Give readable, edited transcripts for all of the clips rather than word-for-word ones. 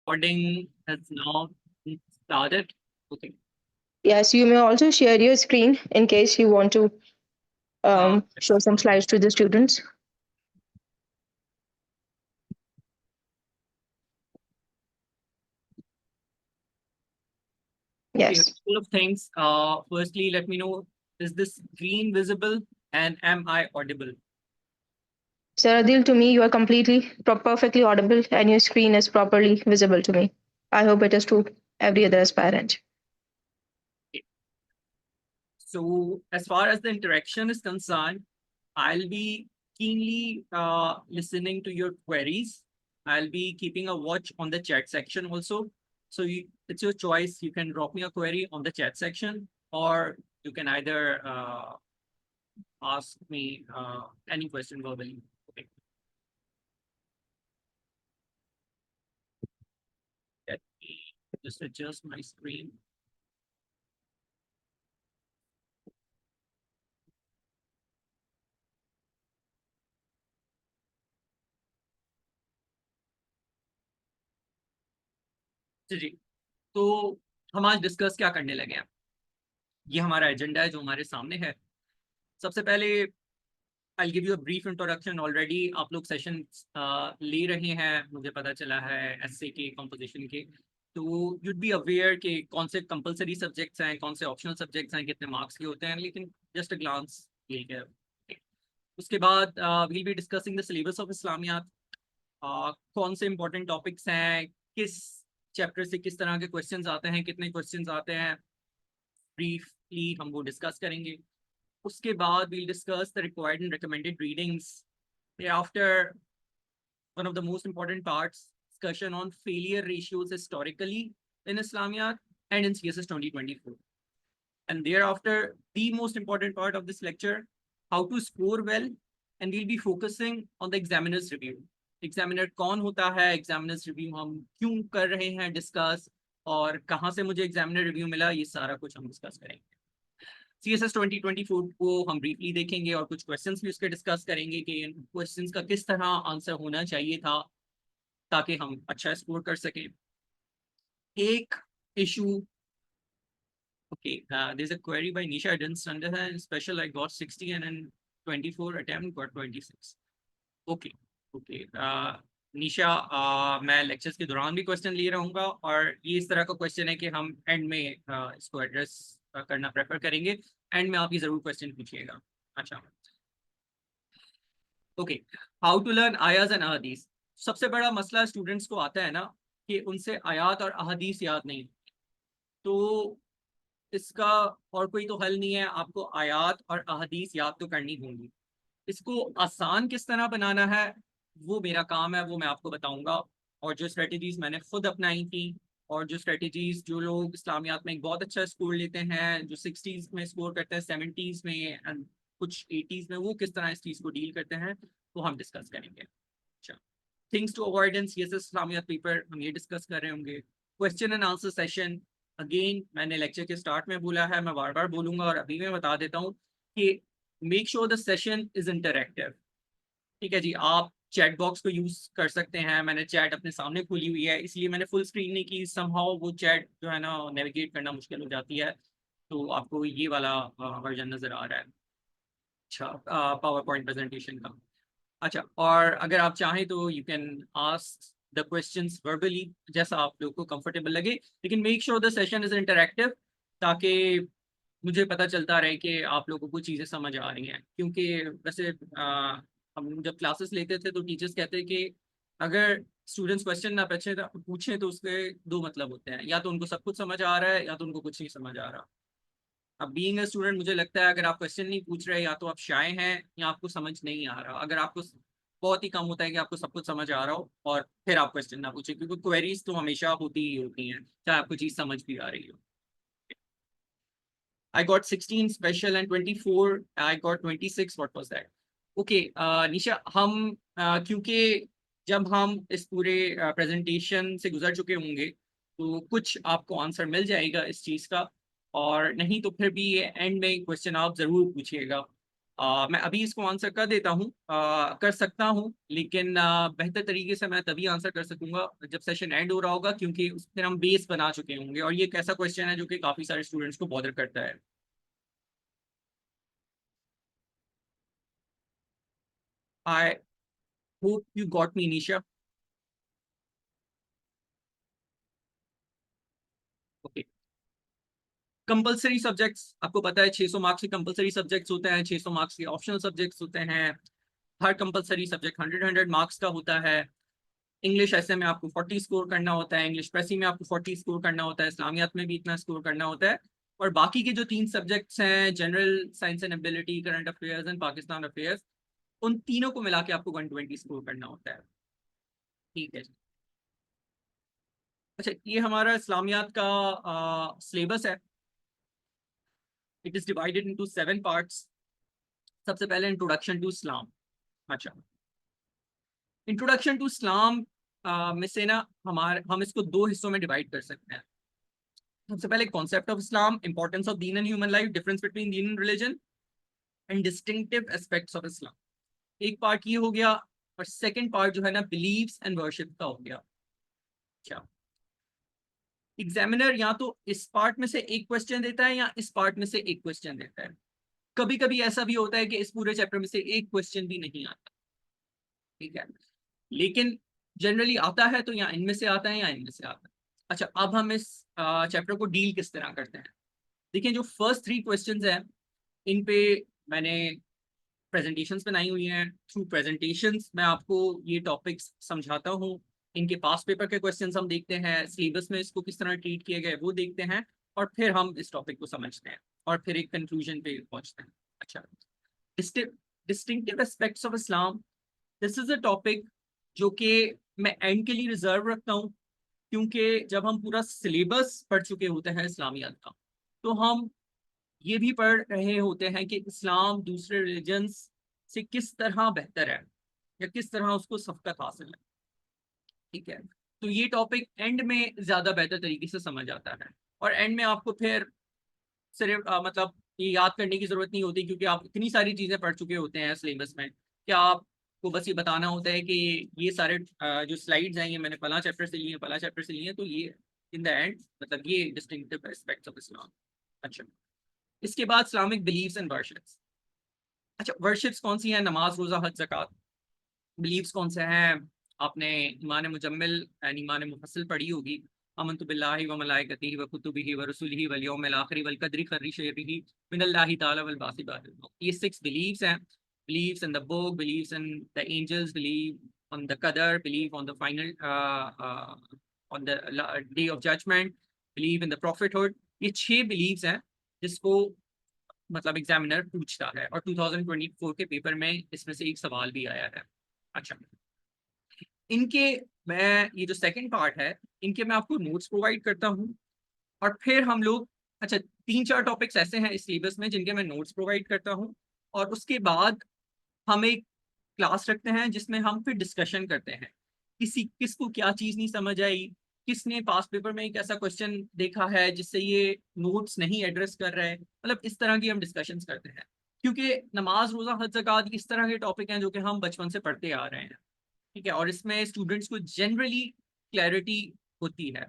Recording has now started. Okay. Yes, you may also share your screen in case you want to Uh, show some slides to the students. okay, a Yes. couple of things. Firstly, let me know, is this screen visible and am I audible? Sir Adil, to me, you are completely, perfectly audible and your screen is properly visible to me. I hope it is to every other aspirant. Okay. So as far as the interaction is concerned, I'll be keenly listening to your queries. I'll be keeping a watch on the chat section also. So it's your choice. You can drop me a query on the chat section, or you can either ask me any question verbally. Okay. Let me just adjust my screen. जी, तो हम आज discuss क्या करने लगे हैं? ये हमारा agenda है जो हमारे सामने है। सबसे पहले I give you a brief introduction. Already आप लोग सेशन ले रहे हैं, मुझे पता चला है एसए के कंपोजिशन के। तो यूड बी अवेयर कि कौन से कंपलसरी सब्जेक्ट्स हैं, कौन से ऑप्शनल सब्जेक्ट्स हैं, कितने मार्क्स के होते हैं, लेकिन जस्ट अ ग्लांस लेके। उसके बाद will be discussing the syllabus of Islamiat. कौन से इंपॉर्टेंट टॉपिक्स हैं, किस चैप्टर से किस तरह के क्वेश्चंस आते हैं, कितने क्वेश्चंस आते हैं, ब्रीफली हम वो डिस्कस करेंगे। उसके बाद we'll discuss the required and recommended readings. Thereafter, one of the most important parts, discussion on failure ratios historically in Islamiyat and in CSS 2024. And thereafter, the most important part of this lecture, how to score well, and we'll be focusing on the examiner's review. Examiner कौन होता है, examiner's review हम क्यों कर रहे हैं discuss, और कहाँ से मुझे examiner review मिला, ये सारा कुछ हम डिस्कस करेंगे। CSS 2024 को हम ब्रीफली देखेंगे और कुछ क्वेश्चंस भी उसके डिस्कस करेंगे कि इन क्वेश्चंस का किस तरह आंसर होना चाहिए था ताकि हम अच्छा स्कोर कर सकें। एक issue, okay, there's a query by Nisha. I didn't understand. Special, I got 60 and in 24 attempt got 26. Okay, okay. निशा, मैं लेक्चर्स के दौरान भी क्वेश्चन लिए रहूंगा, और ये इस तरह का क्वेश्चन है कि हम एंड में इसको एड्रेस करना प्रेफर करेंगे। एंड में आप ये जरूर क्वेश्चन पूछिएगा। अच्छा, ओके। हाउ टू लर्न आयाज एंड अहदीस। सबसे बड़ा मसला स्टूडेंट्स को आता है ना कि उनसे आयात और अहदीस याद नहीं। तो इसका और कोई तो हल नहीं है, आपको आयात और अहदीस याद तो करनी होंगी। इसको आसान किस तरह बनाना है वो मेरा काम है, वो मैं आपको बताऊंगा। और जो स्ट्रेटजीज मैंने खुद अपनाई थी, और जो स्ट्रेटजीज जो लोग इस्लामियात में एक बहुत अच्छा स्कोर लेते हैं, जो 60s में स्कोर करते हैं, 70s में एंड कुछ 80s में, वो किस तरह इस चीज़ को डील करते हैं, वो हम डिस्कस करेंगे। अच्छा, things to avoid in CSS Islamiat paper हम ये डिस्कस कर रहे होंगे। Question and answer session, again मैंने लेक्चर के स्टार्ट में बोला है, मैं बार बार बोलूंगा और अभी मैं बता देता हूँ कि make sure the session is interactive. ठीक है जी, आप चैट बॉक्स को यूज कर सकते हैं। मैंने चैट अपने सामने खोली हुई है, इसलिए मैंने फुल स्क्रीन नहीं की, समहाउ वो चैट जो है ना नेविगेट करना मुश्किल हो जाती है। तो आपको ये वाला वर्जन नजर आ रहा है, अच्छा, पावर पॉइंट प्रेजेंटेशन का। अच्छा, और अगर आप चाहें तो you can ask the questions verbally, जैसा आप लोग को कंफर्टेबल लगे, लेकिन make sure the session is interactive, ताकि मुझे पता चलता रहे कि आप लोगों को चीज़ें समझ आ रही हैं। क्योंकि वैसे हम जब क्लासेस लेते थे तो टीचर्स कहते हैं कि अगर स्टूडेंट्स क्वेश्चन ना पूछें तो उसके दो मतलब होते हैं, या तो उनको सब कुछ समझ आ रहा है या तो उनको कुछ नहीं समझ आ रहा। अब बीइंग अ स्टूडेंट मुझे लगता है अगर आप क्वेश्चन नहीं पूछ रहे, या तो आप शाय हैं या आपको समझ नहीं आ रहा। अगर आपको, बहुत ही कम होता है कि आपको सब कुछ समझ आ रहा हो और फिर आप क्वेश्चन ना पूछें, क्योंकि क्वेरीज तो हमेशा होती ही होती हैं चाहे आपको चीज़ समझ भी आ रही हो। I got 16 special and 24. I got 26. What was that? Okay, निशा, हम क्योंकि जब हम इस पूरे प्रेजेंटेशन से गुजर चुके होंगे तो कुछ आपको आंसर मिल जाएगा इस चीज़ का, और नहीं तो फिर भी एंड में क्वेश्चन आप ज़रूर पूछिएगा। मैं अभी इसको आंसर कर देता हूँ, कर सकता हूँ, लेकिन बेहतर तरीके से मैं तभी आंसर कर सकूंगा जब सेशन एंड हो रहा होगा, क्योंकि उस फिर हम बेस बना चुके होंगे और ये एक ऐसा क्वेश्चन है जो कि काफी सारे स्टूडेंट्स को बॉदर करता है। I hope you got me, Nisha. Okay. Compulsory subjects आपको पता है 600 मार्क्स के कंपलसरी सब्जेक्ट्स होते हैं, 600 मार्क्स के ऑप्शनल सब्जेक्ट्स होते हैं। हर कंपलसरी सब्जेक्ट 100 मार्क्स का होता है। इंग्लिश ऐसे में आपको 40 स्कोर करना होता है, इंग्लिश प्रेसी में आपको 40 स्कोर करना होता है, इस्लामियात में भी इतना स्कोर करना होता है। और बाकी के जो 3 सब्जेक्ट्स हैं, general science and ability, current affairs and Pakistan affairs, उन तीनों को मिला के आपको 120 स्कोर करना होता है। ठीक है जी। अच्छा, ये हमारा इस्लामियात का सिलेबस है। It is divided into 7 parts. सबसे पहले इंट्रोडक्शन टू इस्लाम। अच्छा, इंट्रोडक्शन टू इस्लाम में से ना हम इसको 2 हिस्सों में डिवाइड कर सकते हैं। सबसे पहले concept of Islam, importance of दीन and human life, difference between दीन and religion and distinctive aspects of Islam. एक पार्ट ये हो गया, और सेकंड पार्ट जो है ना बिलीव्स एंड वर्शिप का हो गया। अच्छा, एग्जामिनर या तो इस पार्ट में से एक क्वेश्चन देता है या इस पार्ट में से एक क्वेश्चन देता है। कभी कभी ऐसा भी होता है कि इस पूरे चैप्टर में से एक क्वेश्चन भी नहीं आता। ठीक है, लेकिन जनरली आता है तो या इनमें से आता है या इनमें से आता है। अच्छा, अब हम इस चैप्टर को डील किस तरह करते हैं। देखिए, जो फर्स्ट 3 क्वेश्चंस हैं, इन पे मैंने प्रेजेंटेशंस बनाई हुई हैं। थ्रू प्रेजेंटेशंस मैं आपको ये टॉपिक्स समझाता हूँ। इनके पास पेपर के क्वेश्चंस हम देखते हैं, सिलेबस में इसको किस तरह ट्रीट किए गए वो देखते हैं, और फिर हम इस टॉपिक को समझते हैं और फिर एक कंक्लूजन पे पहुंचते हैं। अच्छा, distinctive aspects of Islam, this is a topic जो कि मैं एंड के लिए रिजर्व रखता हूँ, क्योंकि जब हम पूरा सिलेबस पढ़ चुके होते हैं इस्लामियत का, तो हम ये भी पढ़ रहे होते हैं कि इस्लाम दूसरे रिलीजन्स से किस तरह बेहतर है या किस तरह उसको सबकत हासिल है। ठीक है, तो ये टॉपिक एंड में ज्यादा बेहतर तरीके से समझ आता है, और एंड में आपको फिर सिर्फ मतलब ये याद करने की जरूरत नहीं होती, क्योंकि आप इतनी सारी चीजें पढ़ चुके होते हैं सिलेबस में, क्या आपको बस ये बताना होता है कि ये सारे जो स्लाइड्स हैं ये मैंने फला चैप्टर से लिए, फला चैप्टर से लिए, तो ये इन द एंड मतलब ये डिस्टिंक्टिव एस्पेक्ट्स ऑफ इस्लाम। अच्छा, इसके बाद इस्लामिक बिलीव्स एंड वर्शिप्स। अच्छा, वर्शिप्स कौन सी हैं? नमाज, रोजा, हज, ज़कात। बिलीव्स कौन से हैं? आपने ईमान मुजम्मिल यानी ईमान मुफस्सिल पढ़ी होगी। आमन्तु बिल्लाहि व मलाइकतिहि व कुतुबिहि व रुसुलिहि वल यौमिल आखिरि वल कद्रि खैरिहि शर्रिहि मिनल्लाहि तआला वल बासी बादिल मौत। ये 6 बिलीव्स हैं। Believes in the book, believes in the angels, believe on the कदर, believe on the final on the day of judgement, believe in the prophethood. ये 6 बिलीव्स हैं जिसको मतलब एग्जामिनर पूछता है, और 2024 के पेपर में इसमें से एक सवाल भी आया है। अच्छा, इनके मैं ये जो सेकंड पार्ट है, इनके मैं आपको नोट्स प्रोवाइड करता हूँ, और फिर हम लोग अच्छा 3-4 टॉपिक्स ऐसे हैं इस सिलेबस में जिनके मैं नोट्स प्रोवाइड करता हूँ, और उसके बाद हम एक क्लास रखते हैं जिसमें हम फिर डिस्कशन करते हैं, किसको क्या चीज़ नहीं समझ आई, किसने पास पेपर में एक ऐसा क्वेश्चन देखा है जिससे ये नोट्स नहीं एड्रेस कर रहे हैं, मतलब इस तरह की हम डिस्कशंस करते हैं। क्योंकि नमाज, रोजा, हज, ज़कात इस तरह के टॉपिक हैं जो कि हम बचपन से पढ़ते आ रहे हैं। ठीक है, और इसमें स्टूडेंट्स को जनरली क्लैरिटी होती है।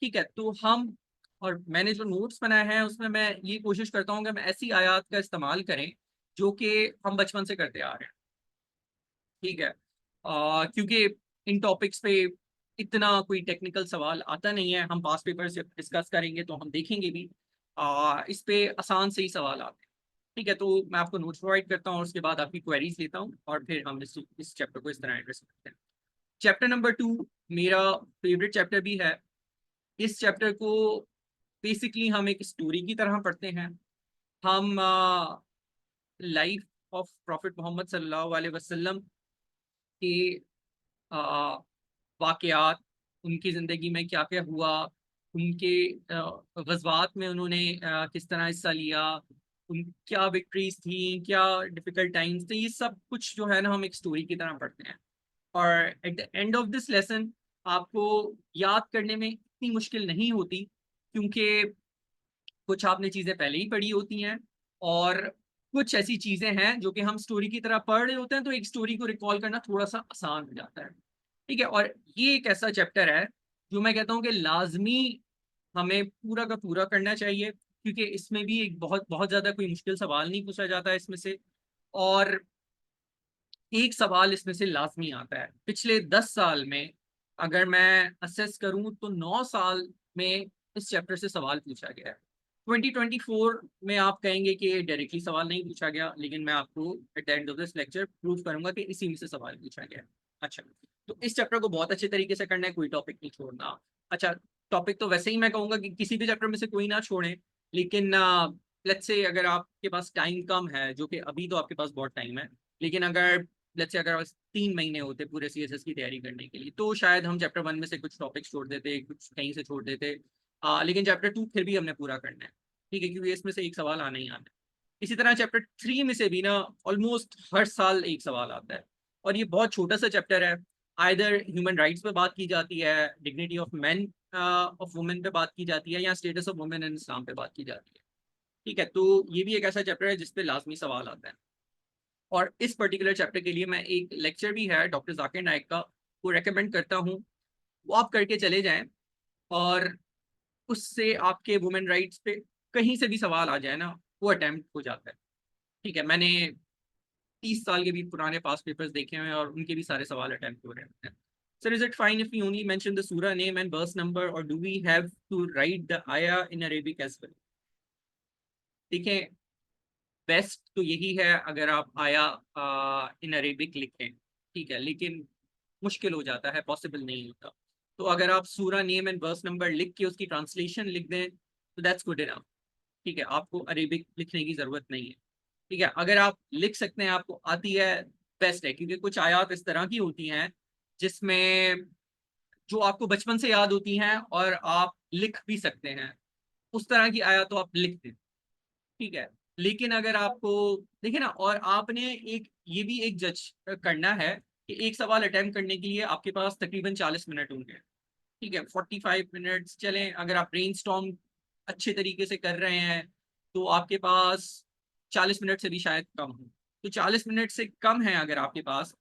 ठीक है, तो हम और मैंने जो नोट्स बनाए हैं उसमें मैं ये कोशिश करता हूँ कि मैं ऐसी आयात का इस्तेमाल करें जो कि हम बचपन से करते आ रहे हैं। ठीक है, क्योंकि इन टॉपिक्स पे इतना कोई टेक्निकल सवाल आता नहीं है। हम पास पेपर से डिस्कस करेंगे तो हम देखेंगे भी, इस पे आसान से ही सवाल आते हैं। ठीक है, तो मैं आपको नोट्स प्रोवाइड करता हूँ और उसके बाद आपकी क्वेरीज लेता हूँ, और फिर हम इस चैप्टर को इस तरह एड्रेस करते हैं। चैप्टर नंबर 2 मेरा फेवरेट चैप्टर भी है। इस चैप्टर को बेसिकली हम एक स्टोरी की तरह पढ़ते हैं। हम लाइफ ऑफ प्रॉफिट मोहम्मद सल्लल्लाहु अलैहि वसल्लम के वाकयात, उनकी ज़िंदगी में क्या क्या हुआ, उनके गज़वात में उन्होंने किस तरह हिस्सा लिया, उन क्या विक्ट्रीज थी, क्या डिफ़िकल्ट टाइम्स थे, ये सब कुछ जो है ना हम एक स्टोरी की तरह पढ़ते हैं। और at the end of this lesson आपको याद करने में इतनी मुश्किल नहीं होती, क्योंकि कुछ आपने चीज़ें पहले ही पढ़ी होती हैं, और कुछ ऐसी चीजें हैं जो कि हम स्टोरी की तरह पढ़ रहे होते हैं, तो एक स्टोरी को रिकॉल करना थोड़ा सा आसान हो जाता है। ठीक है, और ये एक ऐसा चैप्टर है जो मैं कहता हूँ कि लाजमी हमें पूरा का पूरा करना चाहिए, क्योंकि इसमें भी एक बहुत बहुत ज्यादा कोई मुश्किल सवाल नहीं पूछा जाता है इसमें से। और एक सवाल इसमें से लाजमी आता है। पिछले 10 साल में अगर मैं असेस करूं तो 9 साल में इस चैप्टर से सवाल पूछा गया है। 2024 में आप कहेंगे कि डायरेक्टली सवाल नहीं पूछा गया, लेकिन मैं आपको at the end of this lecture prove करूंगा कि इसी में से सवाल पूछा गया है। अच्छा, तो इस चैप्टर को बहुत अच्छे तरीके से करना है, कोई टॉपिक नहीं छोड़ना। अच्छा, टॉपिक तो वैसे ही मैं कहूंगा कि किसी भी चैप्टर में से कोई ना छोड़ें, लेकिन लेट्स से अगर आपके पास टाइम कम है, जो कि अभी तो आपके पास बहुत टाइम है, लेकिन अगर लेट्स से अगर 3 महीने होते पूरे सीएसएस की तैयारी करने के लिए, तो शायद हम चैप्टर 1 में से कुछ टॉपिक्स छोड़ देते, कुछ कहीं से छोड़ देते। लेकिन चैप्टर 2 फिर भी हमने पूरा करना है, ठीक है, क्योंकि इसमें से एक सवाल आना ही आना है। इसी तरह चैप्टर 3 में से भी ना ऑलमोस्ट हर साल एक सवाल आता है, और ये बहुत छोटा सा चैप्टर है। आइदर ह्यूमन राइट्स पे बात की जाती है, dignity of man of women पे बात की जाती है, या स्टेटस ऑफ वुमेन इन इस्लाम पे बात की जाती है। ठीक है, तो ये भी एक ऐसा चैप्टर है जिसपे लाजमी सवाल आता है। और इस पर्टिकुलर चैप्टर के लिए मैं एक लेक्चर भी है डॉक्टर जाकिर नाइक का, वो रेकमेंड करता हूँ, वो आप करके चले जाएं, और उससे आपके वुमेन राइट्स पे कहीं से भी सवाल आ जाए ना, वो अटेम्प्ट हो जाता है। ठीक है, मैंने 30 साल के भी पुराने पास पेपर्स देखे हुए हैं, और उनके भी सारे सवाल अटेम्प्ट हो रहे हैं। Sir, is it fine if we only mention the सूरा नेम एंड वर्स नंबर, और do we have to write the आया इन अरेबिक एज वेल? देखें, बेस्ट तो यही है अगर आप आया इन अरेबिक लिखें, ठीक है, लेकिन मुश्किल हो जाता है, पॉसिबल नहीं होता। तो अगर आप सूरा नेम एंड वर्स नंबर लिख के उसकी ट्रांसलेशन लिख दें तो दैट्स गुड इनफ। ठीक है, आपको अरेबिक लिखने की जरूरत नहीं है। ठीक है, अगर आप लिख सकते हैं, आपको आती है, बेस्ट है, क्योंकि कुछ आयात इस तरह की होती हैं जिसमें जो आपको बचपन से याद होती हैं और आप लिख भी सकते हैं, उस तरह की आयत तो आप लिख दें। ठीक है, लेकिन अगर आपको, देखिए ना, और आपने एक ये भी एक जज करना है कि एक सवाल अटेम्प्ट करने के लिए आपके पास तकरीबन 40 मिनट होंगे। ठीक है, 45 मिनट्स चलें, अगर आप ब्रेन स्टॉर्म अच्छे तरीके से कर रहे हैं तो आपके पास 40 मिनट से भी शायद कम हो। तो 40 मिनट से कम है अगर आपके पास,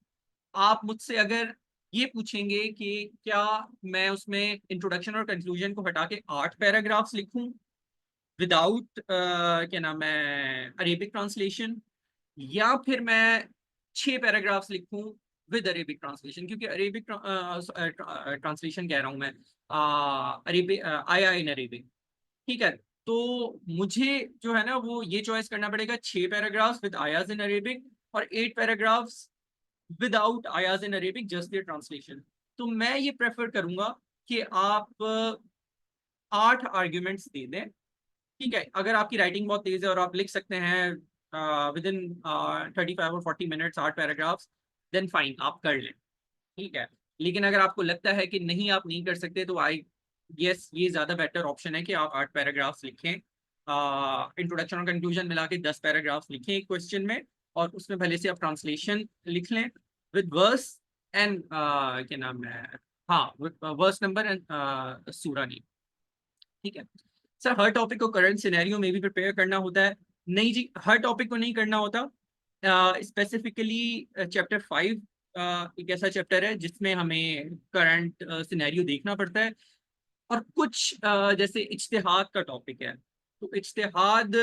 आप मुझसे अगर ये पूछेंगे कि क्या मैं उसमें इंट्रोडक्शन और कंक्लूजन को हटा के 8 पैराग्राफ्स लिखूं विदाउट क्या नाम है अरेबिक ट्रांसलेशन, या फिर मैं 6 पैराग्राफ्स लिखूं विद अरेबिक ट्रांसलेशन, क्योंकि अरेबिक ट्रांसलेशन कह रहा हूं मैं, अरेबिक आया इन अरेबिक। ठीक है, तो मुझे जो है ना वो ये चॉइस करना पड़ेगा, 6 पैराग्राफ्स विद आयाज इन अरेबिक, और 8 पैराग्राफ्स विदाउट आयाज in Arabic, just their translation. तो मैं ये प्रेफर करूंगा कि आप 8 आर्ग्यूमेंट्स दे दें। ठीक है, अगर आपकी राइटिंग बहुत तेज है और आप लिख सकते हैं विद इन 35 और 40 मिनट्स 8 पैराग्राफ्स, देन फाइन, आप कर लें। ठीक है, लेकिन अगर आपको लगता है कि नहीं आप नहीं कर सकते, तो आई यस, ये ज़्यादा बेटर ऑप्शन है कि आप 8 पैराग्राफ्स लिखें, इंट्रोडक्शन और कंक्लूजन मिला के 10 पैराग्राफ्स लिखें एक क्वेश्चन में, और उसमें भले से आप ट्रांसलेशन लिख लें विद वर्स एंड क्या नाम है, हाँ, वर्स नंबर एंड सूरा नेम। ठीक है सर, हर टॉपिक को करंट सिनेरियो में भी प्रिपेयर करना होता है? नहीं जी, हर टॉपिक को नहीं करना होता। स्पेसिफिकली चैप्टर 5 एक ऐसा चैप्टर है जिसमें हमें करंट सिनेरियो देखना पड़ता है, और कुछ जैसे इज्तिहाद का टॉपिक है, तो इज्तिहाद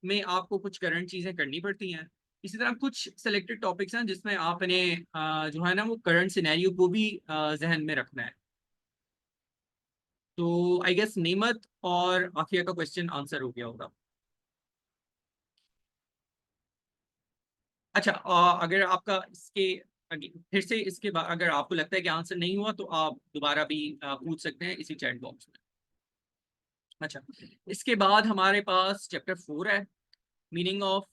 में आपको कुछ करंट चीजें करनी पड़ती हैं। इसी तरह कुछ सेलेक्टेड टॉपिक्स हैं जिसमें आपने जो है ना वो करंट सिनेरियो को भी जहन में रखना है। तो आई गेस नेमत और आफिया का क्वेश्चन आंसर हो गया होगा। अच्छा, अगर आपका फिर से इसके बाद अगर आपको लगता है कि आंसर नहीं हुआ, तो आप दोबारा भी पूछ सकते हैं इसी चैट बॉक्स में। अच्छा, इसके बाद हमारे पास चैप्टर 4 है, meaning of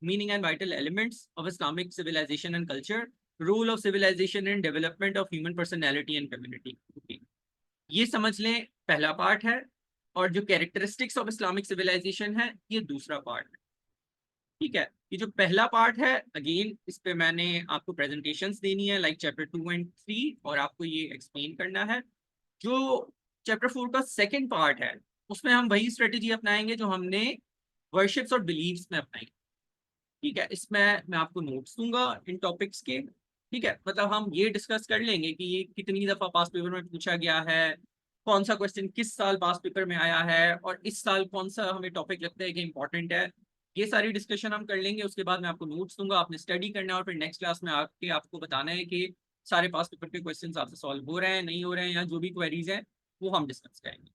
meaning and vital elements of Islamic civilisation and culture, role of civilisation in development of human personality and community. ये समझ लें, पहला पार्ट है, और जो कैरेक्टरिस्टिक्स ऑफ इस्लामिक सिविलाइजेशन है, ये दूसरा पार्ट है। ठीक है, ये जो पहला पार्ट है, अगेन इस पे मैंने आपको प्रेजेंटेशंस देनी है लाइक चैप्टर 2 एंड 3, और आपको ये एक्सप्लेन करना है। जो चैप्टर 4 का सेकंड पार्ट है, उसमें हम वही स्ट्रेटेजी अपनाएंगे जो हमने वर्शिप्स और बिलीव्स में अपनाई। ठीक है, इसमें मैं आपको नोट्स दूंगा इन टॉपिक्स के। ठीक है, मतलब हम ये डिस्कस कर लेंगे कि ये कितनी दफा पास पेपर में पूछा गया है, कौन सा क्वेश्चन किस साल पास पेपर में आया है, और इस साल कौन सा हमें टॉपिक लगता है कि इंपॉर्टेंट है। ये सारी डिस्कशन हम कर लेंगे, उसके बाद मैं आपको नोट्स दूंगा, आपने स्टडी करना है और फिर नेक्स्ट क्लास में आके आपको बताना है कि सारे पास पेपर के क्वेश्चन आपसे सॉल्व हो रहे हैं नहीं हो रहे हैं, या जो भी क्वेरीज हैं वो हम डिस्कस करेंगे।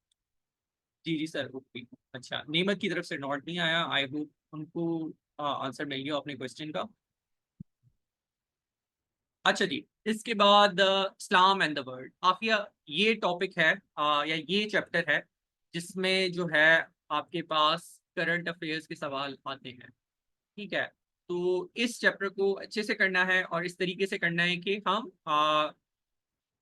जी जी सर, ओके। अच्छा, नेमत की तरफ से नोट नहीं आया, आई होप उनको आंसर मिल गया अपने क्वेश्चन का। अच्छा जी, इसके बाद इस्लाम एंड द वर्ल्ड आफिया, ये टॉपिक है या ये चैप्टर है जिसमें जो है आपके पास करंट अफेयर्स के सवाल आते हैं। ठीक है, तो इस चैप्टर को अच्छे से करना है और इस तरीके से करना है कि हम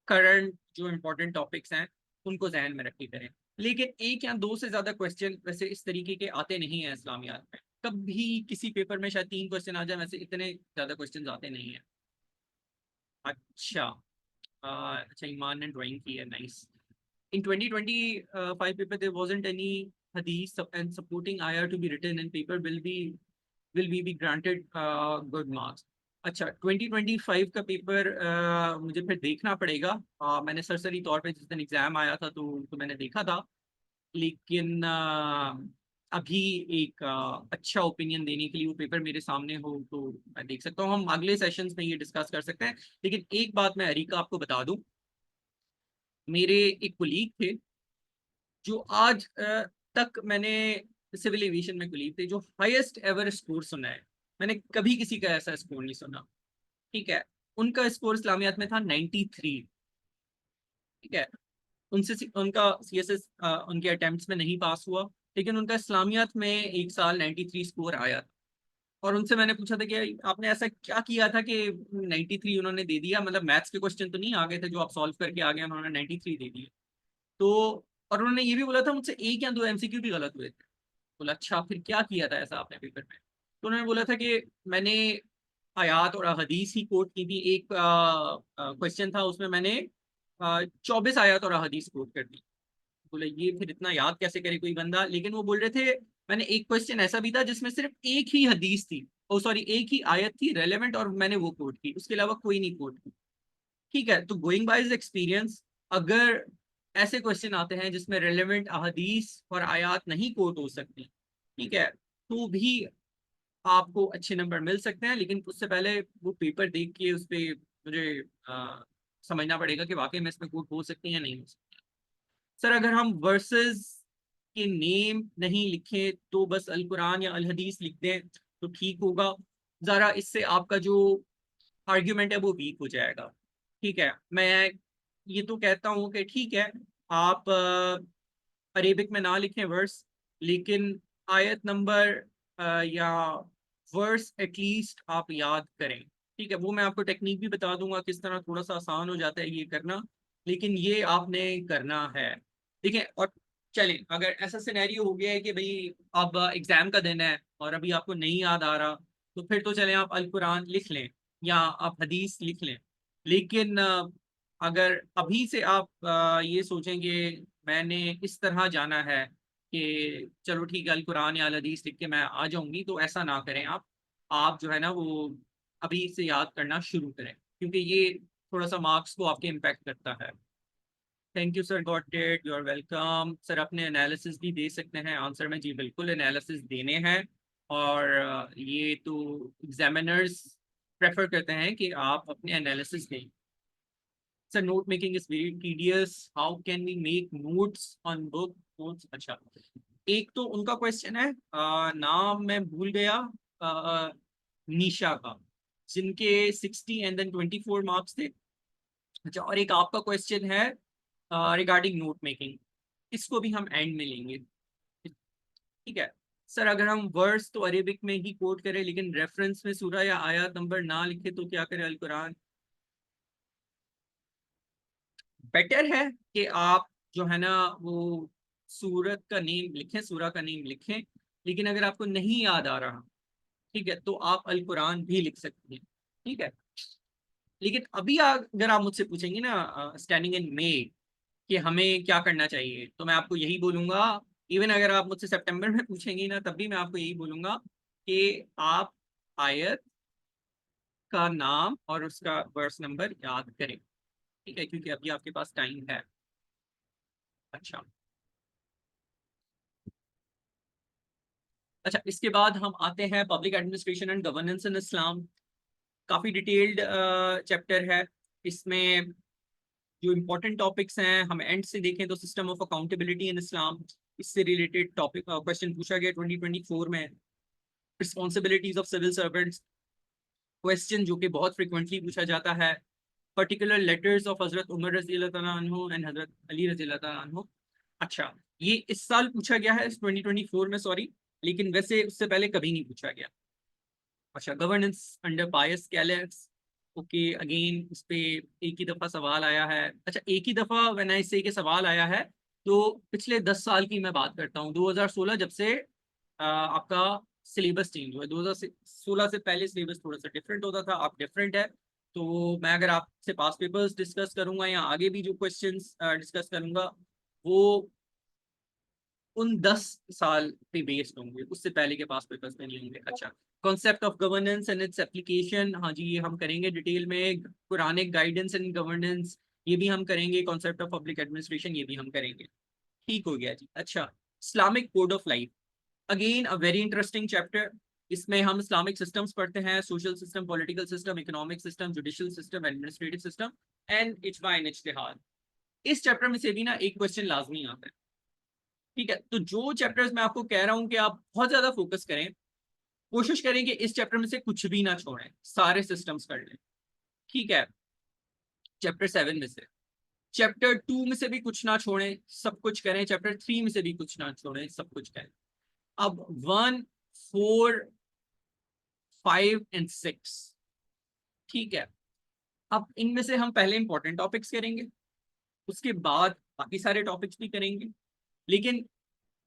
करंट जो इम्पोर्टेंट टॉपिक्स हैं उनको जहन में रखे करें। लेकिन एक या दो से ज्यादा क्वेश्चन वैसे इस तरीके के आते नहीं है इस्लामियात में। कभी किसी पेपर में शायद 3 क्वेश्चन आ जाए, वैसे इतने ज्यादा क्वेश्चन आते नहीं है। अच्छा, अच्छा, ईमान ने ड्राइंग की है, nice. In 2025 paper, there wasn't any hadith and supporting ayah to be written, and paper will be granted good marks. अच्छा, 2025 का पेपर मुझे फिर देखना पड़ेगा। मैंने सरसरी तौर पे जिस दिन एग्जाम आया था तो मैंने देखा था, लेकिन अभी एक अच्छा ओपिनियन देने के लिए वो पेपर मेरे सामने हो तो मैं देख सकता हूँ। हम अगले सेशंस में ये डिस्कस कर सकते हैं। लेकिन एक बात मैं अरीका आपको बता दूं, मेरे एक कुलीग थे जो आज तक मैंने सिविल एविएशन में कुलीग थे जो हाईएस्ट एवर स्कोर सुना है। मैंने कभी किसी का ऐसा स्कोर नहीं सुना। ठीक है, उनका स्कोर इस्लामियात में था 93। ठीक है, उनका सीएसएस उनके अटेम्प्ट्स में नहीं पास हुआ, लेकिन उनका इस्लामियात में एक साल 93 स्कोर आया था। और उनसे मैंने पूछा था कि आपने ऐसा क्या किया था कि 93 उन्होंने दे दिया, मतलब मैथ्स के क्वेश्चन तो नहीं आ गए थे जो आप सॉल्व करके आ गए, उन्होंने 93 दे दिए। तो और उन्होंने ये भी बोला था मुझसे एक या दो एमसीक्यू भी गलत हुए थे। बोला अच्छा, फिर क्या किया था ऐसा आपने पेपर में? तो उन्होंने बोला था कि मैंने आयात और हदीस ही कोट की थी। एक क्वेश्चन था उसमें मैंने 24 आयत और हदीस कोट कर दी। बोले ये फिर इतना याद कैसे करे कोई बंदा? लेकिन वो बोल रहे थे मैंने एक क्वेश्चन ऐसा भी था जिसमें सिर्फ एक ही हदीस थी, ओ सॉरी एक ही आयत थी रेलेवेंट, और मैंने वो कोट की, उसके अलावा कोई नहीं कोट की। ठीक है, तो गोइंग बाय एक्सपीरियंस, अगर ऐसे क्वेश्चन आते हैं जिसमें रेलेवेंट अहदीस और आयात नहीं कोट हो सकती, ठीक है, तो भी आपको अच्छे नंबर मिल सकते हैं। लेकिन उससे पहले वो पेपर देख के उस पर मुझे समझना पड़ेगा कि वाकई में इसमें कोट हो सकती है या नहीं हो सकती। सर, अगर हम वर्सेस के नेम नहीं लिखे तो बस अल कुरान या अल हदीस लिख दें तो ठीक होगा? जरा इससे आपका जो आर्ग्यूमेंट है वो वीक हो जाएगा। ठीक है, मैं ये तो कहता हूँ कि ठीक है, आप अरेबिक में ना लिखें वर्स, लेकिन आयत नंबर या वर्स एटलीस्ट आप याद करें। ठीक है, वो मैं आपको टेक्निक भी बता दूंगा किस तरह, थोड़ा सा आसान हो जाता है ये करना, लेकिन ये आपने करना है। ठीक है, और चलें, अगर ऐसा सिनेरियो हो गया है कि भाई अब एग्जाम का दिन है और अभी आपको नहीं याद आ रहा, तो फिर तो चलें आप अल कुरान लिख लें या आप हदीस लिख लें। लेकिन अगर अभी से आप ये सोचेंगे मैंने इस तरह जाना है कि चलो ठीक है अल कुरान या अल हदीस लिख के मैं आ जाऊंगी, तो ऐसा ना करें आप जो है ना वो अभी से याद करना शुरू करें, क्योंकि ये थोड़ा सा मार्क्स को आपके इम्पैक्ट करता है। Thank you sir, got it, you are welcome. Sir, अपने एनालिसिस भी दे सकते हैं आंसर में? जी बिल्कुल, एनालिसिस देने हैं। और ये तो एग्जामिनर्स प्रेफर करते हैं कि आप अपने एनालिसिस दें। Sir, note making is very tedious, how can we make notes on book notes? अच्छा, एक तो उनका क्वेश्चन है, नाम मैं भूल गया, निशा का, जिनके 60 एंड देन 24 मार्क्स थे। अच्छा, और एक आपका क्वेश्चन है रिगार्डिंग नोट मेकिंग, इसको भी हम एंड में लेंगे। ठीक है सर, अगर हम वर्ड्स तो अरेबिक में ही कोट करें लेकिन रेफरेंस में सूरा या आयत नंबर ना लिखे तो क्या करें? अल कुरान बेटर है कि आप जो है ना वो सूरत का नेम लिखें, सूरा का नेम लिखें। लेकिन अगर आपको नहीं याद आ रहा, ठीक है, तो आप अल कुरान भी लिख सकते हैं। ठीक है, लेकिन अभी अगर आप मुझसे पूछेंगे ना स्टैंडिंग इन मे कि हमें क्या करना चाहिए, तो मैं आपको यही बोलूंगा। इवन अगर आप मुझसे सितंबर में पूछेंगे ना, तब भी मैं आपको यही बोलूंगा कि आप आयत का नाम और उसका वर्स नंबर याद करें, ठीक है, क्योंकि अभी आपके पास टाइम है। अच्छा अच्छा, इसके बाद हम आते हैं पब्लिक एडमिनिस्ट्रेशन एंड गवर्नेंस इन इस्लाम। काफी डिटेल्ड चैप्टर है। इसमें जो इम्पोर्टेंट टॉपिक्स हैं हम एंड से देखें तो system of accountability in Islam, इससे रिलेटेड टॉपिक क्वेश्चन पूछा गया 2024 में। Responsibilities of civil servants, question जो कि बहुत फ्रिक्वेंटली पूछा जाता है। पर्टिकुलर लेटर्स ऑफ हजरत उमर रजी अल्लाह तआला अन्हु एंड हजरत अली रजी अल्लाह तआला अन्हु। अच्छा, ये इस साल पूछा गया है 2024 में, सॉरी, लेकिन वैसे उससे पहले कभी नहीं पूछा गया। अच्छा, गवर्नेंस अंडर पायस कैलेक्स, ओके, अगेन इस पे एक ही दफा सवाल आया है। अच्छा, एक ही दफा व्हेन आई से के सवाल आया है, तो पिछले 10 साल की मैं बात करता हूँ, 2016 जब से आपका सिलेबस चेंज हुआ है। 2016 से पहले सिलेबस थोड़ा सा डिफरेंट होता था, अब डिफरेंट है। तो मैं अगर आपसे पास पेपर्स डिस्कस करूंगा या आगे भी जो क्वेश्चंस डिस्कस करूंगा, वो उन 10 साल पे बेस्ड होंगे, उससे पहले के पास पेपर्स में नहीं होंगे। अच्छा, concept of governance and its application, हाँ जी, ये हम करेंगे डिटेल में। कुरानिक गाइडेंस एंड गवर्नेंस, ये भी हम करेंगे। कॉन्सेप्ट ऑफ पब्लिक एडमिनिस्ट्रेशन, ये भी हम करेंगे। ठीक हो गया जी। अच्छा, Islamic code of life, again a very interesting chapter. इसमें हम इस्लामिक सिस्टम्स पढ़ते हैं, social system, political system, economic system, judicial system, administrative system and इजमा एंड इज्तिहाद। इस चैप्टर में से भी ना एक क्वेश्चन लाजमी आता है। ठीक है, तो जो चैप्टर्स मैं आपको कह रहा हूं कि आप बहुत ज्यादा फोकस करें, कोशिश करें कि इस चैप्टर में से कुछ भी ना छोड़ें, सारे सिस्टम्स कर लें। ठीक है, चैप्टर 7 में से, चैप्टर 2 में से भी कुछ ना छोड़ें, सब कुछ करें। चैप्टर 3 में से भी कुछ ना छोड़ें, सब कुछ करें। अब 1, 4, 5 एंड 6, ठीक है, अब इनमें से हम पहले इंपॉर्टेंट टॉपिक्स करेंगे, उसके बाद बाकी सारे टॉपिक्स भी करेंगे। लेकिन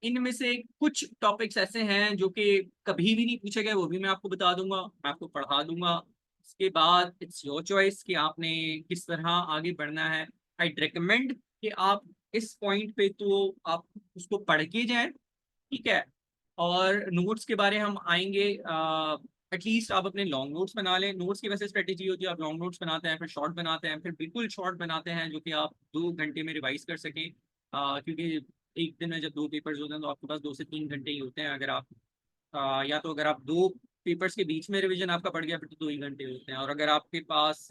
इनमें से कुछ टॉपिक्स ऐसे हैं जो कि कभी भी नहीं पूछे गए, वो भी मैं आपको बता दूंगा, मैं आपको पढ़ा दूंगा। उसके बाद इट्स योर चॉइस कि आपने किस तरह आगे बढ़ना है। आई रिकमेंड कि आप इस पॉइंट पे तो आप उसको पढ़ के जाएं, ठीक है। और नोट्स के बारे हम आएंगे, एटलीस्ट आप अपने लॉन्ग नोट्स बना लें। नोट्स की वैसे स्ट्रेटेजी होती है, आप लॉन्ग नोट्स बनाते हैं, फिर शॉर्ट बनाते हैं, फिर बिल्कुल शॉर्ट बनाते हैं जो कि आप 2 घंटे में रिवाइज कर सकें। क्योंकि एक दिन में जब 2 पेपर्स होते हैं तो आपके पास 2 से 3 घंटे ही होते हैं। अगर आप या तो अगर आप 2 पेपर्स के बीच में रिवीजन आपका पड़ गया, फिर तो 2 ही घंटे होते हैं। और अगर आपके पास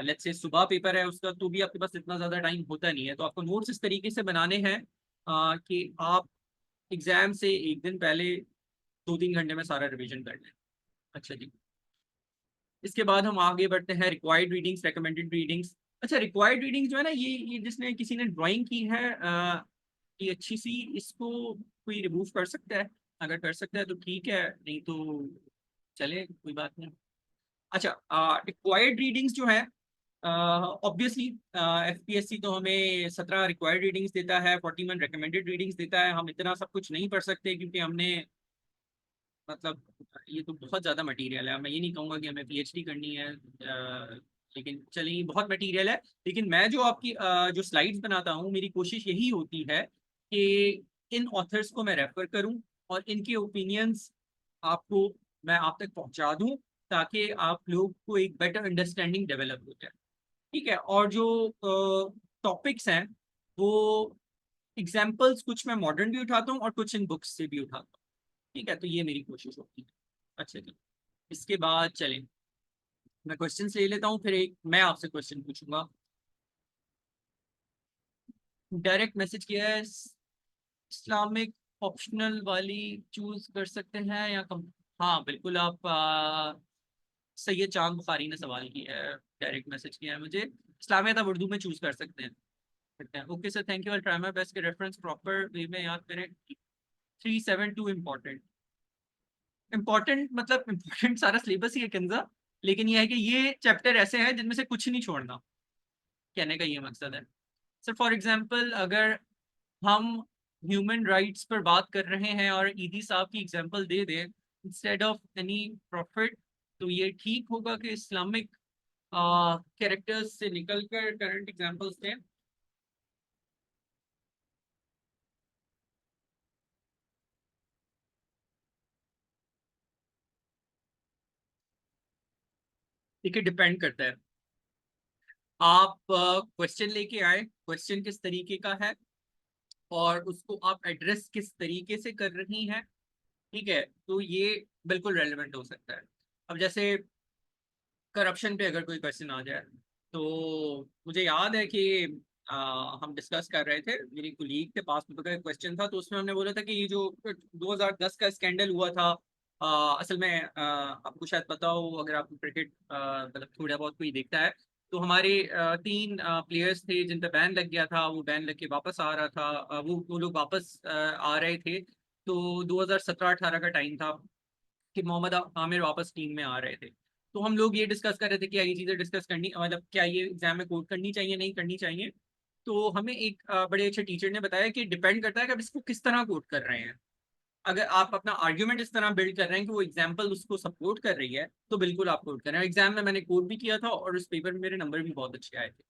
लेट्स से सुबह पेपर है उसका, तो भी आपके पास इतना ज़्यादा टाइम होता नहीं है। तो आपको नोट्स इस तरीके से बनाने हैं कि आप एग्जाम से एक दिन पहले 2-3 घंटे में सारा रिवीजन कर लें। अच्छा जी, इसके बाद हम आगे बढ़ते हैं रिक्वायर्ड रीडिंग्स, रिकमेंडेड रीडिंग्स। अच्छा, रिक्वायर्ड रीडिंग्स जो है ना, ये जिसने किसी ने ड्राइंग की है ये अच्छी सी, इसको कोई रिमूव कर सकता है? अगर कर सकता है तो ठीक है, नहीं तो चले, कोई बात नहीं। अच्छा, रिक्वायर्ड रीडिंग्स जो है, ऑब्वियसली एफपीएससी तो हमें 17 रिक्वायर्ड रीडिंग्स देता है, 41 रिकमेंडेड रीडिंग्स देता है। हम इतना सब कुछ नहीं पढ़ सकते क्योंकि हमने, मतलब, ये तो बहुत ज़्यादा मटेरियल है। मैं ये नहीं कहूँगा कि हमें पीएचडी करनी है, लेकिन चलिए बहुत मटेरियल है। लेकिन मैं जो आपकी जो स्लाइड्स बनाता हूँ, मेरी कोशिश यही होती है कि इन ऑथर्स को मैं रेफर करूँ और इनके ओपिनियंस आपको मैं आप तक पहुँचा दूँ, ताकि आप लोग को एक बेटर अंडरस्टैंडिंग डेवलप हो जाए। ठीक है, और जो टॉपिक्स हैं वो एग्जाम्पल्स कुछ मैं मॉडर्न भी उठाता हूँ और कुछ इन बुक्स से भी उठाता हूँ। ठीक है, तो ये मेरी कोशिश होती है। अच्छा जी, इसके बाद चलें, मैं क्वेश्चन ले लेता हूँ, फिर एक मैं आपसे क्वेश्चन पूछूंगा। डायरेक्ट मैसेज किया है, इस्लामिक ऑप्शनल वाली चूज कर सकते हैं या कम? हाँ बिल्कुल, आप सैयद चांद बुखारी ने सवाल किया है, डायरेक्ट मैसेज किया है मुझे। इस्लामियत आप उर्दू में चूज कर सकते हैं, करते हैं। Okay sir, thank you, I try my best के रेफरेंस प्रॉपर वे में याद करें। 372 इम्पोर्टेंट, इम्पोर्टेंट मतलब इम्पोर्टेंट सारा सिलेबस ही है कंजा, लेकिन ये है कि ये चैप्टर ऐसे हैं जिनमें से कुछ नहीं छोड़ना, कहने का ये मकसद है। सर फॉर एग्जांपल अगर हम ह्यूमन राइट्स पर बात कर रहे हैं और ईदी साहब की एग्जांपल दे दें इंस्टेड ऑफ एनी प्रॉफिट, तो ये ठीक होगा कि इस्लामिक कैरेक्टर्स से निकलकर करंट एग्जांपल्स दें? देखिए डिपेंड करता है, आप क्वेश्चन लेके आए, क्वेश्चन किस तरीके का है और उसको आप एड्रेस किस तरीके से कर रही हैं, ठीक है, तो ये बिल्कुल रेलेवेंट हो सकता है। अब जैसे करप्शन पे अगर कोई क्वेश्चन आ जाए, तो मुझे याद है कि हम डिस्कस कर रहे थे, मेरी कुलीग के पास में का क्वेश्चन था, तो उसमें हमने बोला था कि ये जो 2010 का स्कैंडल हुआ था, असल में आपको शायद पता हो, अगर आपको क्रिकेट मतलब थोड़ा बहुत कोई देखता है, तो हमारे 3 प्लेयर्स थे जिन पे बैन लग गया था, वो बैन लग के वापस आ रहा था, वो लोग वापस आ रहे थे, तो 2017-18 का टाइम था कि मोहम्मद आमिर वापस टीम में आ रहे थे। तो हम लोग ये डिस्कस कर रहे थे कि ये चीज़ें डिस्कस करनी, मतलब क्या ये एग्जाम में कोट करनी चाहिए नहीं करनी चाहिए। तो हमें एक बड़े अच्छे टीचर ने बताया कि डिपेंड करता है कि आप इसको किस तरह कोट कर रहे हैं। अगर आप अपना आर्ग्यूमेंट इस तरह बिल्ड कर रहे हैं कि वो एग्जाम्पल उसको सपोर्ट कर रही है, तो बिल्कुल आप कोट कर रहे हैं। एग्जाम में मैंने कोट भी किया था और उस पेपर में मेरे नंबर भी बहुत अच्छे आए थे।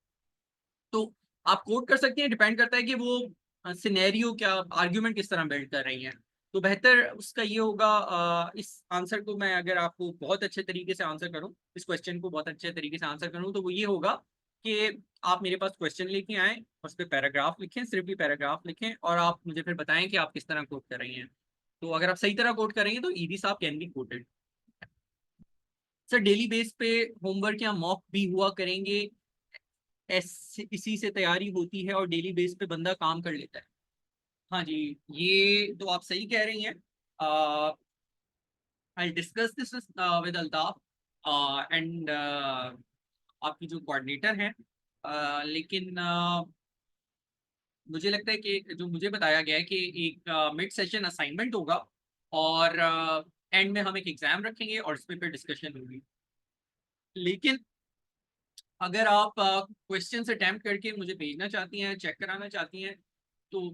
तो आप कोट कर सकती हैं, डिपेंड करता है कि वो सिनेरियो क्या, आर्ग्यूमेंट किस तरह बिल्ड कर रही हैं। तो बेहतर उसका ये होगा, इस आंसर को मैं अगर आपको बहुत अच्छे तरीके से आंसर करूं, इस क्वेश्चन को बहुत अच्छे तरीके से आंसर करूं, तो वो ये होगा कि आप मेरे पास क्वेश्चन लेके आएं, उस पर पैराग्राफ लिखें, सिर्फ ही पैराग्राफ लिखें, और आप मुझे फिर बताएं कि आप किस तरह कोट कर रही हैं। तो अगर आप सही तरह कोट करेंगे तो ईदी साहब can be coated. Sir daily base पे होमवर्क या मॉक भी हुआ करेंगे, इसी से तैयारी होती है और डेली बेस पे बंदा काम कर लेता है। हाँ जी, ये तो आप सही कह रही हैं। I discuss this with Altaf and आपकी जो कोऑर्डिनेटर हैं, लेकिन मुझे लगता है कि जो मुझे बताया गया है कि एक मिड सेशन असाइनमेंट होगा और एंड में हम एक एग्जाम रखेंगे और इस पे फिर डिस्कशन होगी। लेकिन अगर आप क्वेश्चन अटेम्प्ट करके मुझे भेजना चाहती हैं, चेक कराना चाहती हैं, तो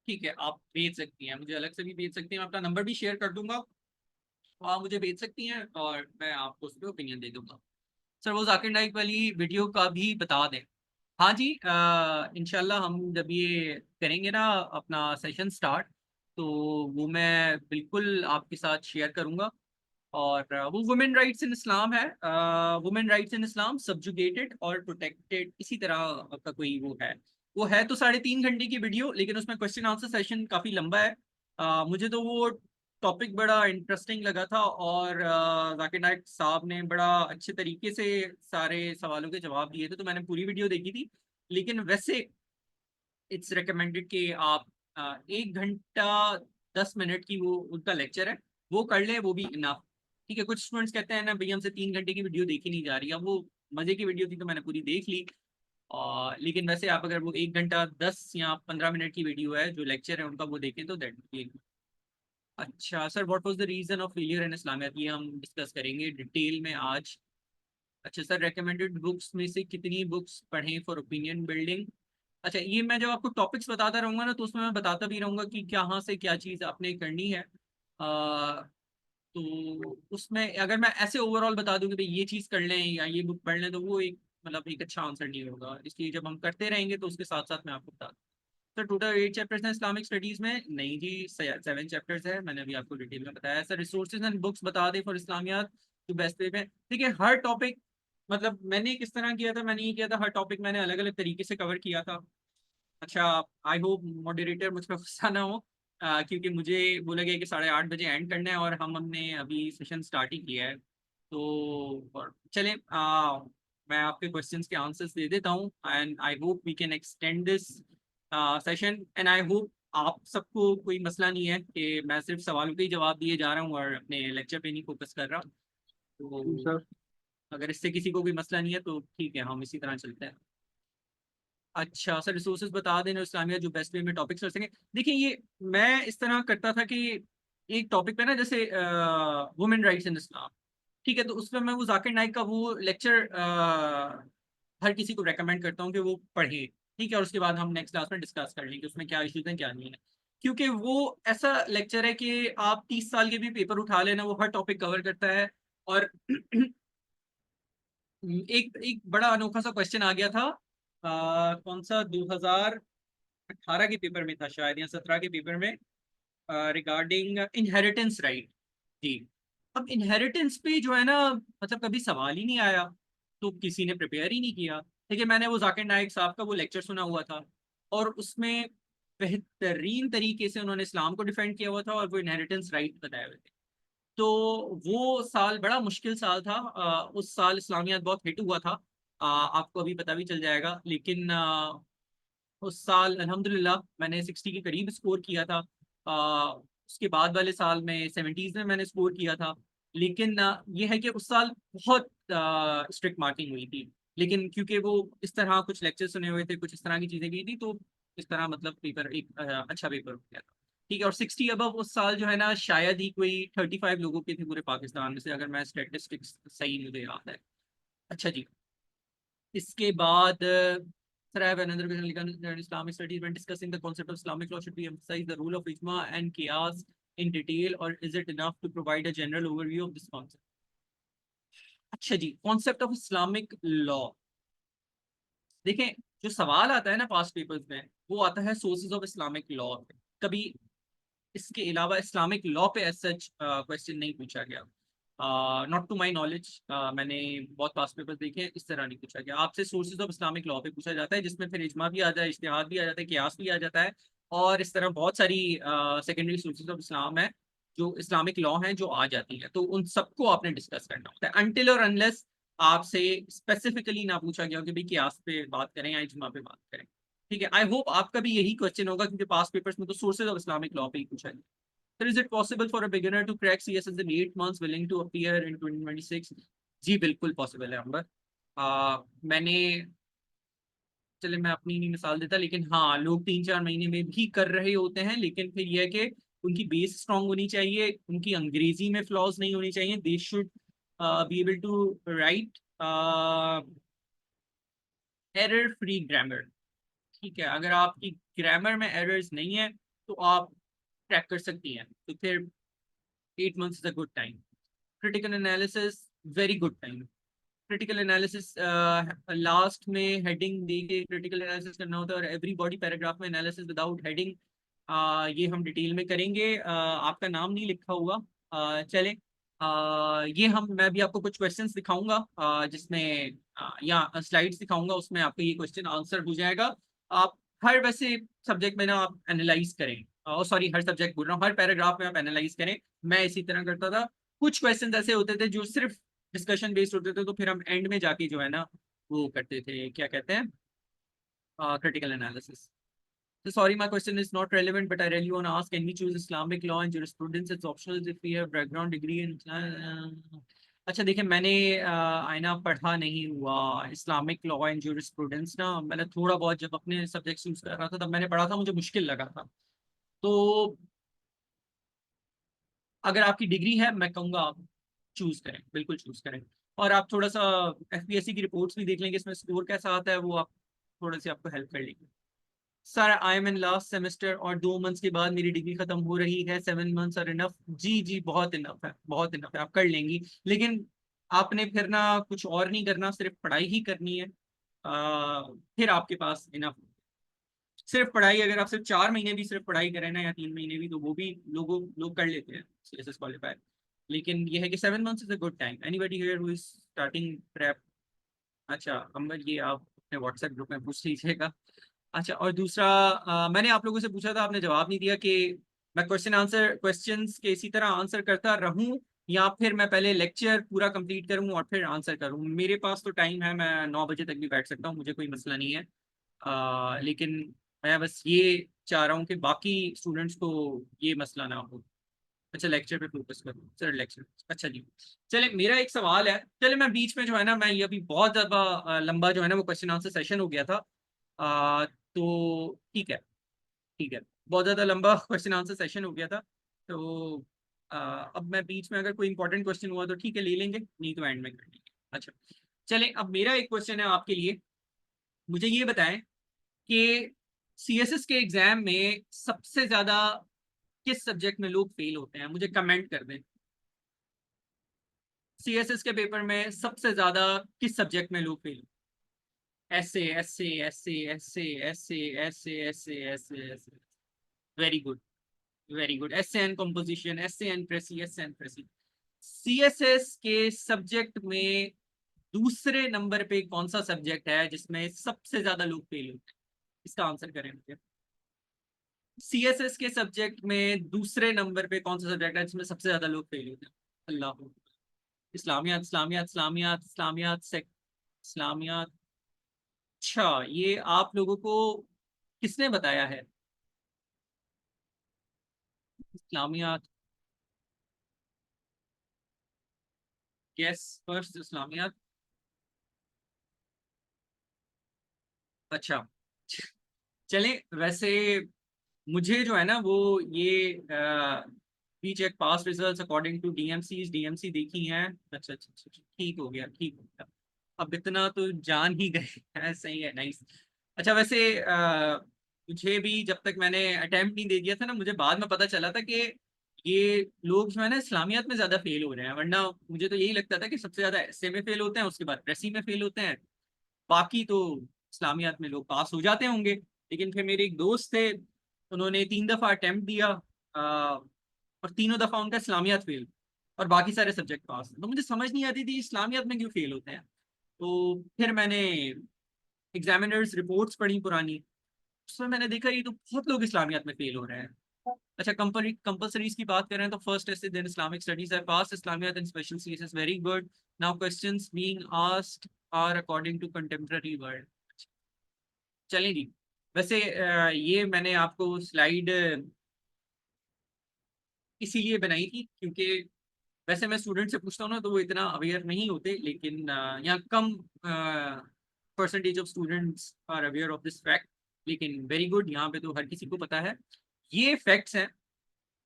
ठीक है, आप भेज सकती हैं, मुझे अलग से भी भेज सकती हैं, मैं अपना नंबर भी शेयर कर दूंगा, तो आप मुझे भेज सकती हैं और मैं आपको उस पर ओपिनियन दे दूंगा। सर वो जाकिर नाइक वाली वीडियो का भी बता दें। हाँ जी, इंशाल्लाह हम जब ये करेंगे ना अपना सेशन स्टार्ट, तो वो मैं बिल्कुल आपके साथ शेयर करूंगा। और वो वुमेन राइट्स इन इस्लाम है, वुमेन राइट्स इन इस्लाम सब्जुगेटेड और प्रोटेक्टेड, इसी तरह का कोई वो है। वो है तो 3.5 घंटे की वीडियो, लेकिन उसमें क्वेश्चन आंसर सेशन काफी लंबा है। मुझे तो वो टॉपिक बड़ा इंटरेस्टिंग लगा था, और जाकिर नाइक साहब ने बड़ा अच्छे तरीके से सारे सवालों के जवाब दिए थे, तो मैंने पूरी वीडियो देखी थी। लेकिन वैसे इट्स रिकमेंडेड कि आप 1 घंटा 10 मिनट की वो उनका लेक्चर है, वो कर लें, वो भी इनफ। ठीक है, कुछ स्टूडेंट्स कहते हैं ना भैया हमसे 3 घंटे की वीडियो देखी नहीं जा रही, अब वो मजे की वीडियो थी तो मैंने पूरी देख ली। लेकिन वैसे आप अगर वो 1 घंटा 10 या 15 मिनट की वीडियो है जो लेक्चर है उनका, वो देखें तो दैट। अच्छा sir, what was the reason of failure in Islamiat, ये हम डिस्कस करेंगे डिटेल में आज। अच्छा सर, रेकमेंडेड बुक्स में से कितनी बुक्स पढ़ें फॉर ओपिनियन बिल्डिंग। अच्छा, ये मैं जब आपको टॉपिक्स बताता रहूंगा ना, तो उसमें मैं बताता भी रहूंगा कि कहाँ से क्या चीज़ आपने करनी है। तो उसमें अगर मैं ऐसे ओवरऑल बता दूं कि भाई ये चीज़ कर लें या ये बुक पढ़ लें, तो वो एक मतलब एक अच्छा आंसर नहीं होगा, इसलिए जब हम करते रहेंगे तो उसके साथ साथ मैं आपको बता दूं। सर टोटल 8 चैप्टर्स हैं इस्लामिक स्टडीज में, नहीं जी 7 चैप्टर्स है, मैंने अभी आपको डिटेल में बताया। सर रिसोर्सेज एंड बुक्स बता दें फॉर इस्लामियात तो बेस्ट वे में। देखिए हर टॉपिक, मतलब मैंने किस तरह किया था, मैंने ये किया था हर टॉपिक मैंने अलग अलग तरीके से कवर किया था। अच्छा, आई होप मॉडरेटर मुझ पर गुस्सा ना हो, क्योंकि मुझे बोला गया कि 8:30 बजे एंड करना है और हमने अभी सेशन स्टार्ट ही किया है। तो और चलें, मैं आपके क्वेश्चंस के आंसर्स दे देता हूँ, and I hope we can extend this session, and I hope आप सबको कोई मसला नहीं है कि मैं सिर्फ सवालों के ही जवाब दिए जा रहा हूँ और अपने लेक्चर पे नहीं फोकस कर रहा। तो सर अगर इससे किसी को भी मसला नहीं है तो ठीक है, हम इसी तरह चलते हैं। अच्छा सर, रिसोर्सेज बता देना इस्लामिया जो बेस्ट वे में टॉपिक्स कर सकें। देखिए ये मैं इस तरह करता था कि एक टॉपिक पे ना, जैसे वुमेन राइट्स इन इस्लाम, ठीक है, तो उसमें मैं वो जाकिर नाइक का वो लेक्चर हर किसी को रेकमेंड करता हूँ कि वो पढ़े, ठीक है, और उसके बाद हम नेक्स्ट क्लास में डिस्कस कर लेंगे उसमें क्या इश्यूज हैं क्या नहीं है। क्योंकि वो ऐसा लेक्चर है कि आप 30 साल के भी पेपर उठा लेना, वो हर टॉपिक कवर करता है। और एक एक बड़ा अनोखा सा क्वेश्चन आ गया था, कौन सा 2018 के पेपर में था शायद या 17 के पेपर में, रिगार्डिंग इनहेरिटेंस राइट। जी, अब इनहेरिटेंस पे जो है ना, मतलब कभी सवाल ही नहीं आया, तो किसी ने प्रिपेयर ही नहीं किया। देखिए मैंने वो जाकिर नाइक साहब का वो लेक्चर सुना हुआ था, और उसमें बेहतरीन तरीके से उन्होंने इस्लाम को डिफेंड किया हुआ था और वो इनहेरिटेंस राइट बताए हुए थे। तो वो साल बड़ा मुश्किल साल था। उस साल इस्लामियात बहुत हिट हुआ था। आपको अभी पता भी चल जाएगा, लेकिन उस साल अल्हम्दुलिल्लाह मैंने 60 के करीब स्कोर किया था। उसके बाद वाले साल में 70s में मैंने स्कोर किया था। लेकिन ये है कि उस साल बहुत स्ट्रिक्ट मार्किंग हुई थी, लेकिन क्योंकि वो इस तरह कुछ लेक्चर सुने हुए थे, कुछ इस तरह की चीज़ें की थी, तो इस तरह मतलब पेपर एक अच्छा पेपर हो गया था। ठीक है, और 60 अबव उस साल जो है ना, शायद ही कोई 35 लोगों के थे पूरे पाकिस्तान में से, अगर मैं स्टेटिस्टिक्स सही मुझे याद है। अच्छा जी, इसके बाद sir, I have another question regarding Islamic studies. When discussing the concept of Islamic law, should we emphasize the rule of ijma and qiyas in detail, or is it enough to provide a general overview of this concept? अच्छा जी, concept of Islamic law. देखें, जो सवाल आता है ना past papers में, वो आता है सोर्सेज ऑफ इस्लामिक लॉ। कभी इसके अलावा इस्लामिक लॉ पे एज सच क्वेश्चन नहीं पूछा गया। नॉट टू माई नॉलेज, मैंने बहुत पास पेपर्स देखे हैं, इस तरह नहीं पूछा गया। आपसे सोर्सेज ऑफ इस्लामिक लॉ पे पूछा जाता है, जिसमें फिर इजमा भी आ जाए, इज्तिहाद भी आ जाता है, कियास भी आ जाता है, और इस तरह बहुत सारी सेकेंडरी सोर्सेज ऑफ इस्लाम है जो इस्लामिक लॉ हैं जो आ जाती है, तो उन सबको आपने डिस्कस करना होता है अनटिल और अनलेस आपसे स्पेसिफिकली ना पूछा गया हो कि भाई कियास पे बात करें या इजमा पे बात करें। ठीक है, आई होप आपका भी यही क्वेश्चन होगा, क्योंकि पास्ट पेपर्स में तो सोर्सेज ऑफ इस्लामिक लॉ पे ही पूछा गया। Sir, is it possible for a beginner to crack CSS in 8 months, willing to appear in 2026? जी बिल्कुल पॉसिबल है अंबर। मैंने, चले मैं अपनी नहीं मिसाल देता, लेकिन हाँ, लोग 3-4 महीने में भी कर रहे होते हैं, लेकिन फिर यह है कि उनकी बेस स्ट्रांग होनी चाहिए, उनकी अंग्रेजी में फ्लॉज नहीं होनी चाहिए, they should be able to write error free grammar. ठीक है, अगर आपकी ग्रामर में एरर्स नहीं है तो आप क्रैक कर सकती हैं, तो फिर 8 months is a good time. Critical analysis, very good time. Critical analysis last में हेडिंग दे के क्रिटिकल एनालिसिस करना होता है, और एवरी बॉडी पैराग्राफ में एनालिसिस विदाउट हेडिंग, ये हम डिटेल में करेंगे। आपका नाम नहीं लिखा हुआ, चले ये हम, मैं भी आपको कुछ क्वेश्चंस दिखाऊंगा, जिसमें या स्लाइड्स दिखाऊंगा, उसमें आपका ये क्वेश्चन आंसर हो जाएगा। आप हर वैसे सब्जेक्ट में ना आप एनालाइज करें, और सॉरी हर सब्जेक्ट बोल रहा हूँ, हर पैराग्राफ में आप एनालाइज करें। मैं इसी तरह करता था। कुछ क्वेश्चन ऐसे होते थे जो सिर्फ डिस्कशन बेस्ड होते थे, तो फिर हम एंड में जाके जो है ना वो करते थे, क्या कहते हैं, critical analysis. So sorry, my question is not relevant, but I really want to ask: can we choose Islamic law and jurisprudence as optional if we have background degree in? अच्छा देखिए, मैंने आईना पढ़ा नहीं हुआ इस्लामिक लॉ एंड jurisprudence ना, मैंने थोड़ा बहुत जब अपने सब्जेक्ट यूज कर रहा था तब मैंने पढ़ा था, मुझे मुश्किल लगा था। तो अगर आपकी डिग्री है, मैं कहूँगा आप चूज करें, बिल्कुल चूज करें। और आप थोड़ा सा एफपीएससी की रिपोर्ट्स भी देख लेंगे, इसमें स्कोर कैसा आता है, वो आप थोड़ा सी आपको हेल्प कर लेंगे। Sir I am in last semester और 2 मंथ्स के बाद मेरी डिग्री खत्म हो रही है, 7 मंथ्स आर इनफ? जी जी, बहुत इनफ है, बहुत इनफ है, आप कर लेंगी। लेकिन आपने फिर ना कुछ और नहीं करना, सिर्फ पढ़ाई ही करनी है। फिर आपके पास इनफ। सिर्फ पढ़ाई, अगर आप सिर्फ 4 महीने भी सिर्फ पढ़ाई करें ना, या 3 महीने भी, तो वो भी लोग कर लेते हैं सीएसएस क्वालिफायर। लेकिन ये है कि 7 months is a good time. Anybody here who is starting prep? अच्छा अंबर, ये आप अपने व्हाट्सएप ग्रुप में पूछ लीजिएगा। अच्छा, और दूसरा, मैंने आप लोगों से पूछा था, आपने जवाब नहीं दिया कि मैं क्वेश्चंस के इसी तरह आंसर करता रहूं, या फिर मैं पहले लेक्चर पूरा कंप्लीट करूं और फिर आंसर करूं। मेरे पास तो टाइम है, मैं 9 बजे तक भी बैठ सकता हूं, मुझे कोई मसला नहीं है। लेकिन मैं बस ये चाह रहा हूँ कि बाकी स्टूडेंट्स को ये मसला ना हो। अच्छा, लेक्चर पे फोकस करूँ, सर लेक्चर। अच्छा जी, चले मेरा एक सवाल है, चले मैं बीच में जो है ना, मैं ये अभी बहुत ज़्यादा लंबा जो है ना वो क्वेश्चन आंसर सेशन हो गया था। तो ठीक है, ठीक है, बहुत ज़्यादा लंबा क्वेश्चन आंसर सेशन हो गया था। तो अब मैं बीच में अगर कोई इंपॉर्टेंट क्वेश्चन हुआ तो ठीक है ले लेंगे, नहीं तो एंड में कर लेंगे। अच्छा, चले अब मेरा एक क्वेश्चन है आपके लिए। मुझे ये बताएं कि सीएसएस के एग्जाम में सबसे ज्यादा किस सब्जेक्ट में लोग फेल होते हैं, मुझे कमेंट कर दें। सीएसएस के पेपर में सबसे ज्यादा किस सब्जेक्ट में लोग fail? Essay, essay, essay, essay, essay, essay, essay, essay, essay. Very good, very good. Essay and composition, essay and precis, essay and precis. CSS के सब्जेक्ट में दूसरे नंबर पे कौन सा सब्जेक्ट है जिसमें सबसे ज्यादा लोग फेल होते हैं? इसका आंसर करें मुझे। सीएसएस के सब्जेक्ट में दूसरे नंबर पे कौन सा सब्जेक्ट है जिसमें सबसे ज्यादा लोग फेल होते हैं? अल्लाह। इस्लामियात, इस्लामियात, इस्लामियात, इस्लामियात, इस्लामियात। अच्छा, ये आप लोगों को किसने बताया है? इस्लामियात। Yes, first Islamiat. अच्छा, चलें वैसे मुझे जो है ना वो ये we check pass results according to DMC देखी हैं। अच्छा अच्छा अच्छा अच्छा, ठीक हो गया, ठीक हो गया। अब इतना तो जान ही गए हैं, सही है, नाइस। अच्छा वैसे मुझे भी जब तक मैंने अटेम्प्ट नहीं दे दिया था ना, मुझे बाद में पता चला था कि ये लोग जो है ना इस्लामियात में ज्यादा फेल हो रहे हैं, वरना मुझे तो यही लगता था कि सबसे ज्यादा एसए में फेल होते हैं, उसके बाद प्रेसी में फेल होते हैं, बाकी तो इस्लामियात में लोग पास हो जाते होंगे। लेकिन फिर मेरे एक दोस्त थे, उन्होंने 3 दफा अटेम्प्ट दिया, और तीनों दफा उनका इस्लामियात फेल, और बाकी सारे सब्जेक्ट पास। तो मुझे समझ नहीं आती थी इस्लामियात में क्यों फेल होते हैं। तो फिर मैंने एग्जामिनर्स रिपोर्ट्स पढ़ी पुरानी, उसमें मैंने देखा ये तो बहुत लोग इस्लामियात में फेल हो रहे हैं। अच्छा, कंपलसरीज की बात करें तो फर्स्ट ऐसे देन इस्लामिक स्टडीज है, pass Islamiat and special series, very good. Now questions being asked are according to contemporary world. चलें जी। वैसे ये मैंने आपको स्लाइड इसीलिए बनाई थी क्योंकि वैसे मैं स्टूडेंट से पूछता हूँ ना तो वो इतना अवेयर नहीं होते, लेकिन यहाँ कम percentage of students are aware of this fact. लेकिन वेरी गुड, यहाँ पे तो हर किसी को पता है ये फैक्ट्स हैं।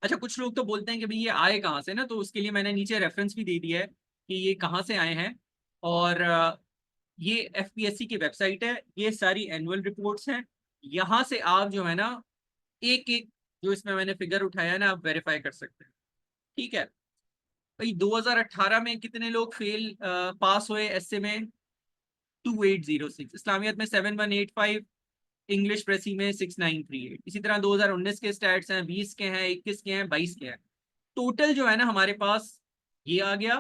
अच्छा, कुछ लोग तो बोलते हैं कि भाई ये आए कहाँ से ना, तो उसके लिए मैंने नीचे रेफरेंस भी दे दिया है कि ये कहाँ से आए हैं। और ये एफपीएससी की वेबसाइट है, ये सारी एनुअल रिपोर्ट्स हैं। यहाँ से आप जो है ना एक एक जो इसमें मैंने फिगर उठाया है ना, आप वेरीफाई कर सकते हैं। ठीक है भाई, 2018 में कितने लोग फेल पास हुए एसए में? 2806, इस्लामियत में 7185, इंग्लिश प्रेसी में 6938। इसी तरह 2019 के स्टैट्स हैं, 20 के हैं, 21 के हैं, 22 के हैं। टोटल जो है ना हमारे पास ये आ गया।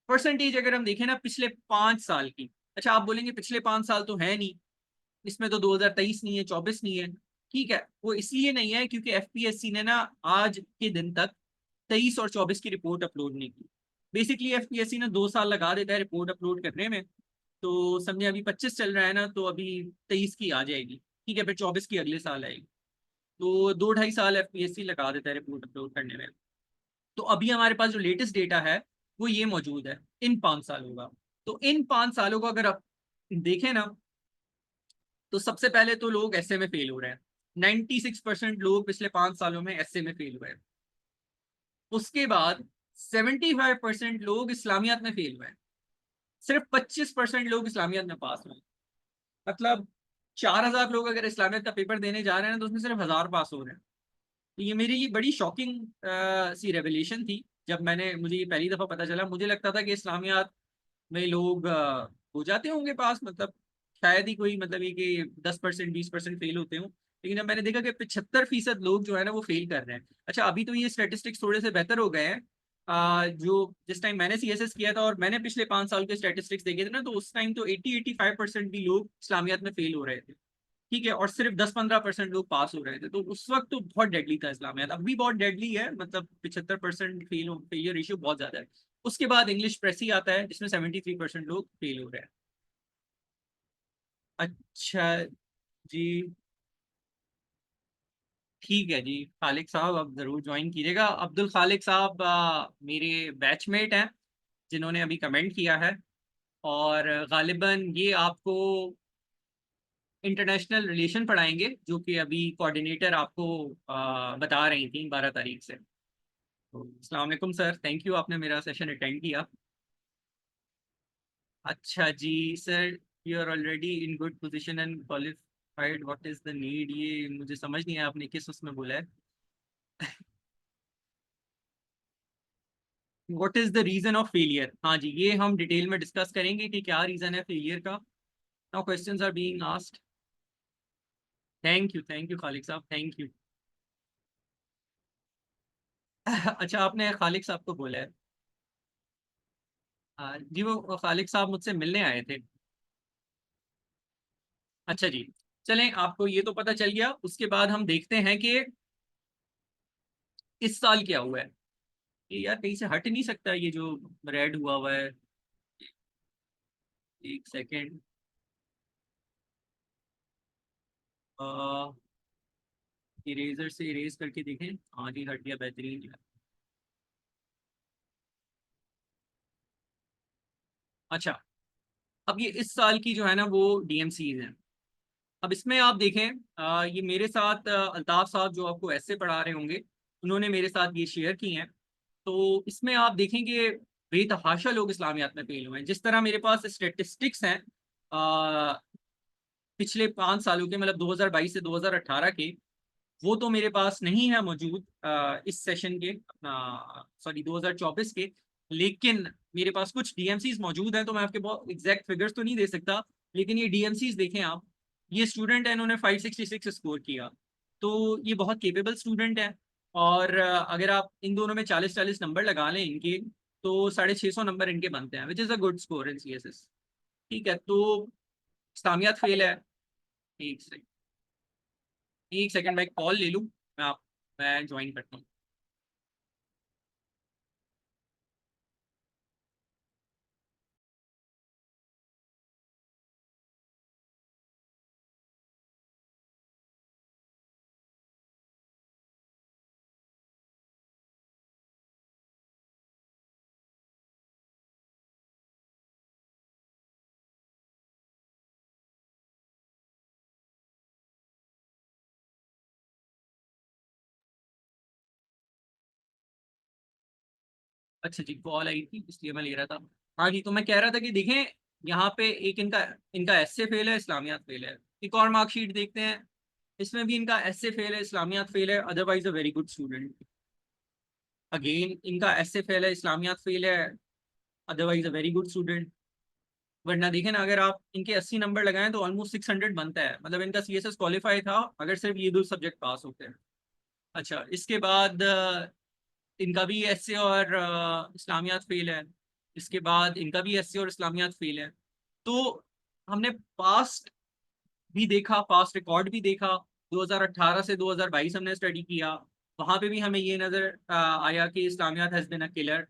परसेंटेज अगर हम देखें ना पिछले 5 साल की, अच्छा आप बोलेंगे पिछले 5 साल तो है नहीं, इसमें तो 2023 नहीं है, 24 नहीं है। ठीक है, वो इसलिए नहीं है क्योंकि एफपीएससी ने ना आज के दिन तक 23 और 24 की रिपोर्ट अपलोड नहीं की। बेसिकली एफपीएससी ने 2 साल लगा देता है रिपोर्ट अपलोड करने में। तो समझे अभी 25 चल रहा है ना, तो अभी 23 की आ जाएगी। ठीक है, फिर 24 की अगले साल आएगी। तो 2 ढाई साल एफपीएससी लगा देता है रिपोर्ट अपलोड करने में। तो अभी हमारे पास जो लेटेस्ट डेटा है वो ये मौजूद है इन 5 सालों का। तो इन 5 सालों को अगर आप देखें ना, तो सबसे पहले तो लोग एसए में फेल हो रहे हैं। 96% लोग पिछले 5 सालों में एसए में फेल हुए हैं। उसके बाद 75% लोग इस्लामियात में फेल हुए हैं। सिर्फ 25% लोग इस्लामियात में पास हुए हैं। मतलब 4000 लोग अगर इस्लामियत का पेपर देने जा रहे हैं तो उसमें सिर्फ 1000 पास हो रहे हैं। तो ये मेरी ये बड़ी शॉकिंग सी रेवलेशन थी। जब मुझे ये पहली दफा पता चला, मुझे लगता था कि इस्लामियात में लोग हो जाते होंगे पास, मतलब शायद ही कोई, मतलब ये कि 10% 20% फेल होते हों। लेकिन जब मैंने देखा कि 75% लोग जो है ना वो फेल कर रहे हैं। अच्छा, अभी तो ये स्टेटिस्टिक्स थोड़े से बेहतर हो गए हैं। जो जिस टाइम मैंने सीएसएस किया था और मैंने पिछले 5 साल के स्टेटिस्टिक्स देखे थे ना, तो उस टाइम तो 80-85% भी लोग इस्लामियात में फेल हो रहे थे। ठीक है, और सिर्फ 10-15% लोग पास हो रहे थे। तो उस वक्त तो बहुत डेडली था इस्लामियात, अब भी बहुत डेडली है, मतलब 75% फेलियर रेशियो बहुत ज्यादा है। उसके बाद इंग्लिश प्रेसी आता है जिसमें 73% लोग फेल हो रहे हैं। अच्छा जी, ठीक है जी। खालिक साहब अब जरूर ज्वाइन कीजिएगा। अब्दुल खालिक साहब मेरे बैचमेट हैं जिन्होंने अभी कमेंट किया है। और गालिबन ये आपको इंटरनेशनल रिलेशन पढ़ाएंगे, जो कि अभी कोऑर्डिनेटर आपको बता रही थी 12 तारीख से। तो अस्सलाम वालेकुम सर, थैंक यू आपने मेरा सेशन अटेंड किया। अच्छा जी sir, you are already in good position and qualified, what is the need, ये मुझे समझ नहीं आया आपने किस उसमें बोला है। What is the reason of failure, हाँ जी, ये हम डिटेल में डिस्कस करेंगे कि क्या रीजन है फेलियर का। Now questions are being asked. Thank you Khaliq sahab, thank you. अच्छा, आपने खालिक साहब को बोला है। जी वो खालिक साहब मुझसे मिलने आए थे। अच्छा जी, चलें आपको ये तो पता चल गया। उसके बाद हम देखते हैं कि इस साल क्या हुआ है। ये यार कहीं से हट नहीं सकता ये जो रेड हुआ हुआ है। एक सेकेंड। इरेजर से इरेज करके देखें। हाँ जी हट गया, बेहतरीन। अच्छा, अब ये इस साल की जो है ना वो डीएमसीज हैं। अब इसमें आप देखें, ये मेरे साथ अल्ताफ साहब जो आपको ऐसे पढ़ा रहे होंगे, उन्होंने मेरे साथ ये शेयर की हैं। तो इसमें आप देखेंगे बेतहाशा लोग इस्लामियात में फेल हुए हैं। जिस तरह मेरे पास स्टेटिस्टिक्स हैं पिछले 5 सालों के, मतलब 2022 से 2018 के, वो तो मेरे पास नहीं है मौजूद इस सेशन के, अपना सॉरी 2024 के। लेकिन मेरे पास कुछ डीएमसीज मौजूद हैं, तो मैं आपके बहुत एग्जैक्ट फिगर्स तो नहीं दे सकता। लेकिन ये डीएमसीज देखें आप। ये स्टूडेंट है, इन्होंने 566 स्कोर किया। तो ये बहुत केपेबल स्टूडेंट है। और अगर आप इन दोनों में 40-40 नंबर लगा लें इनके, तो 650 नंबर इनके बनते हैं, which is a good score in CSS. ठीक है, तो इस्लामियात फेल है। एक सेकंड, एक सेकंड, मैं कॉल ले लूँ। मैं ज्वाइन करता हूँ। अच्छा जी, कॉल आई थी इसलिए मैं ले रहा था। हाँ जी, तो मैं कह रहा था कि देखें, यहाँ पे एक इनका इनका एसए फेल है, इस्लामियात फेल है। एक और मार्कशीट देखते हैं। इसमें भी इनका एसए फेल है, इस्लामियात फेल है, otherwise a very good student. Again इनका एसए फेल है, इस्लामियात फेल है, otherwise a very good student. वरना देखें ना, अगर आप इनके 80 नंबर लगाएं तो ऑलमोस्ट 600 बनता है। मतलब इनका सीएसएस क्वालिफाई था अगर सिर्फ ये दो सब्जेक्ट पास होते हैं। अच्छा, इसके बाद इनका भी एसए और इस्लामियात फेल है। इसके बाद इनका भी एसए और इस्लामियात फेल है। तो हमने पास्ट भी देखा, पास्ट रिकॉर्ड भी देखा। 2018 से 2022 हमने स्टडी किया। वहां पे भी हमें ये नजर आया कि इस्लामियात हैज बिन अ किलर।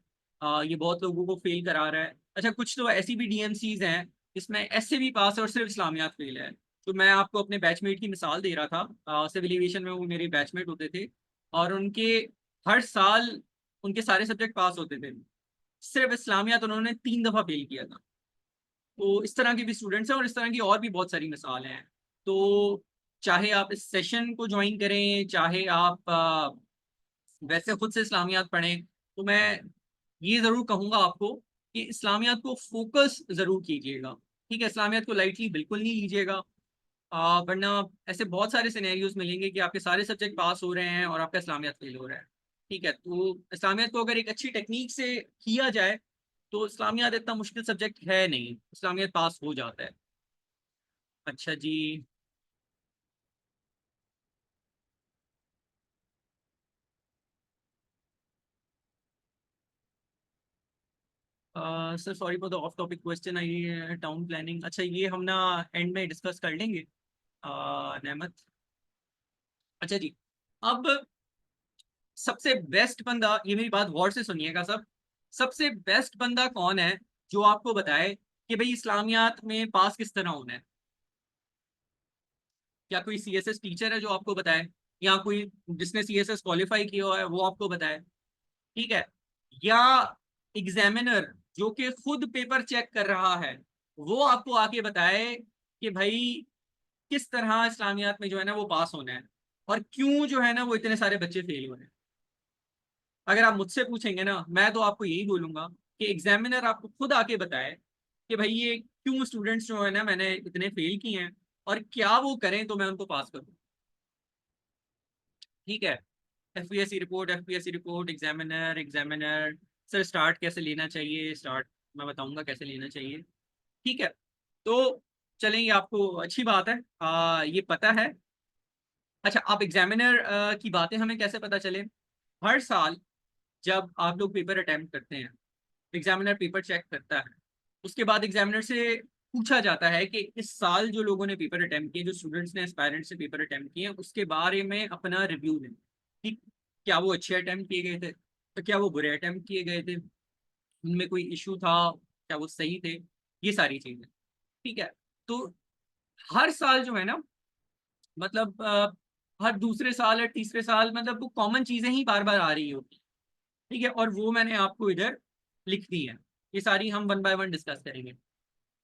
ये बहुत लोगों को फेल करा रहा है। अच्छा, कुछ तो ऐसी भी डीएमसीज हैं जिसमें एसए भी पास है और सिर्फ इस्लामियात फेल है। तो मैं आपको अपने बैचमेट की मिसाल दे रहा था। सिविल एविएशन में वो मेरे बैचमेट होते थे, और उनके हर साल उनके सारे सब्जेक्ट पास होते थे। सिर्फ इस्लामियात उन्होंने 3 दफा फेल किया था। तो इस तरह के भी स्टूडेंट्स हैं, और इस तरह की और भी बहुत सारी मिसालें हैं। तो चाहे आप इस सेशन को ज्वाइन करें, चाहे आप वैसे खुद से इस्लामियात पढ़ें, तो मैं ये ज़रूर कहूँगा आपको कि इस्लामियात को फोकस ज़रूर कीजिएगा। ठीक है, इस्लामियात को लाइटली बिल्कुल नहीं लीजिएगा। वरना ऐसे बहुत सारे सिनेरियोज मिलेंगे कि आपके सारे सब्जेक्ट पास हो रहे हैं और आपका इस्लामियात फेल हो रहा है। ठीक है, तो इस्लामियात को अगर एक अच्छी टेक्निक से किया जाए तो इस्लामियात इतना मुश्किल सब्जेक्ट है नहीं, इस्लामियात पास हो जाता है। अच्छा जी। Sir sorry for the off topic question, I town planning. अच्छा, ये हम ना एंड में डिस्कस कर लेंगे नेमत। अच्छा जी, अब सबसे बेस्ट बंदा, ये मेरी बात गौर से सुनिएगा सब। सबसे बेस्ट बंदा कौन है जो आपको बताए कि भाई इस्लामियात में पास किस तरह होना है? क्या कोई सीएसएस टीचर है जो आपको बताए, या कोई जिसने सीएसएस क्वालिफाई किया हुआ है वो आपको बताए? ठीक है, या एग्जामिनर जो कि खुद पेपर चेक कर रहा है वो आपको आके बताए कि भाई किस तरह इस्लामियात में जो है ना वो पास होना है, और क्यों जो है ना वो इतने सारे बच्चे फेल हुए हैं? अगर आप मुझसे पूछेंगे ना, मैं तो आपको यही बोलूंगा कि एग्जामिनर आपको खुद आके बताए कि भाई ये क्यों स्टूडेंट्स जो है ना मैंने इतने फेल किए हैं, और क्या वो करें तो मैं उनको पास करूँ। ठीक है, FPSC report, examiner examiner. Sir start कैसे लेना चाहिए? स्टार्ट मैं बताऊंगा कैसे लेना चाहिए। ठीक है, तो चलें, ये आपको अच्छी बात है, ये पता है। अच्छा, आप एग्जामिनर की बातें हमें कैसे पता चले? हर साल जब आप लोग पेपर अटेम्प्ट करते हैं, एग्जामिनर पेपर चेक करता है, उसके बाद एग्जामिनर से पूछा जाता है कि इस साल जो लोगों ने पेपर अटेम्प्ट किए, जो स्टूडेंट्स ने एस्पायरेंट्स से पेपर अटेम्प्ट किए, उसके बारे में अपना रिव्यू दें कि क्या वो अच्छे अटेम्प्ट किए गए थे, तो क्या वो बुरे अटेम्प्ट किए गए थे, उनमें कोई इशू था, क्या वो सही थे, ये सारी चीजें। ठीक है। तो हर साल जो है ना, मतलब हर दूसरे साल या तीसरे साल, मतलब वो कॉमन चीजें ही बार बार आ रही होती। ठीक है, और वो मैंने आपको इधर लिख दी है, ये सारी हम वन बाय वन डिस्कस करेंगे।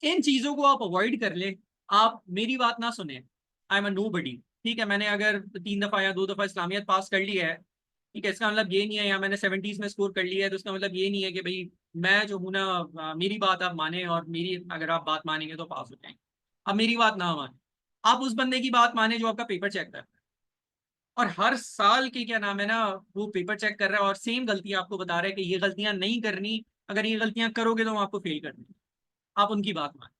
इन चीजों को आप अवॉइड कर ले, आप मेरी बात ना सुने, आई एम अ नो बडी। ठीक है, मैंने अगर 3 दफा या 2 दफा इस्लामियत पास कर लिया है, ठीक है, इसका मतलब ये नहीं है, या मैंने 70s में स्कोर कर लिया है, तो इसका मतलब ये नहीं है कि भाई मैं जो हूं ना, मेरी बात आप माने, और मेरी अगर आप बात मानेंगे तो पास हो जाएंगे। अब मेरी बात ना माने, आप उस बंदे की बात माने जो आपका पेपर चेक कर रहा है, और हर साल की क्या नाम है ना, वो पेपर चेक कर रहा है और सेम गलतियां आपको बता रहा है कि ये गलतियां नहीं करनी, अगर ये गलतियां करोगे तो हम आपको फेल कर देंगे। आप उनकी बात माने।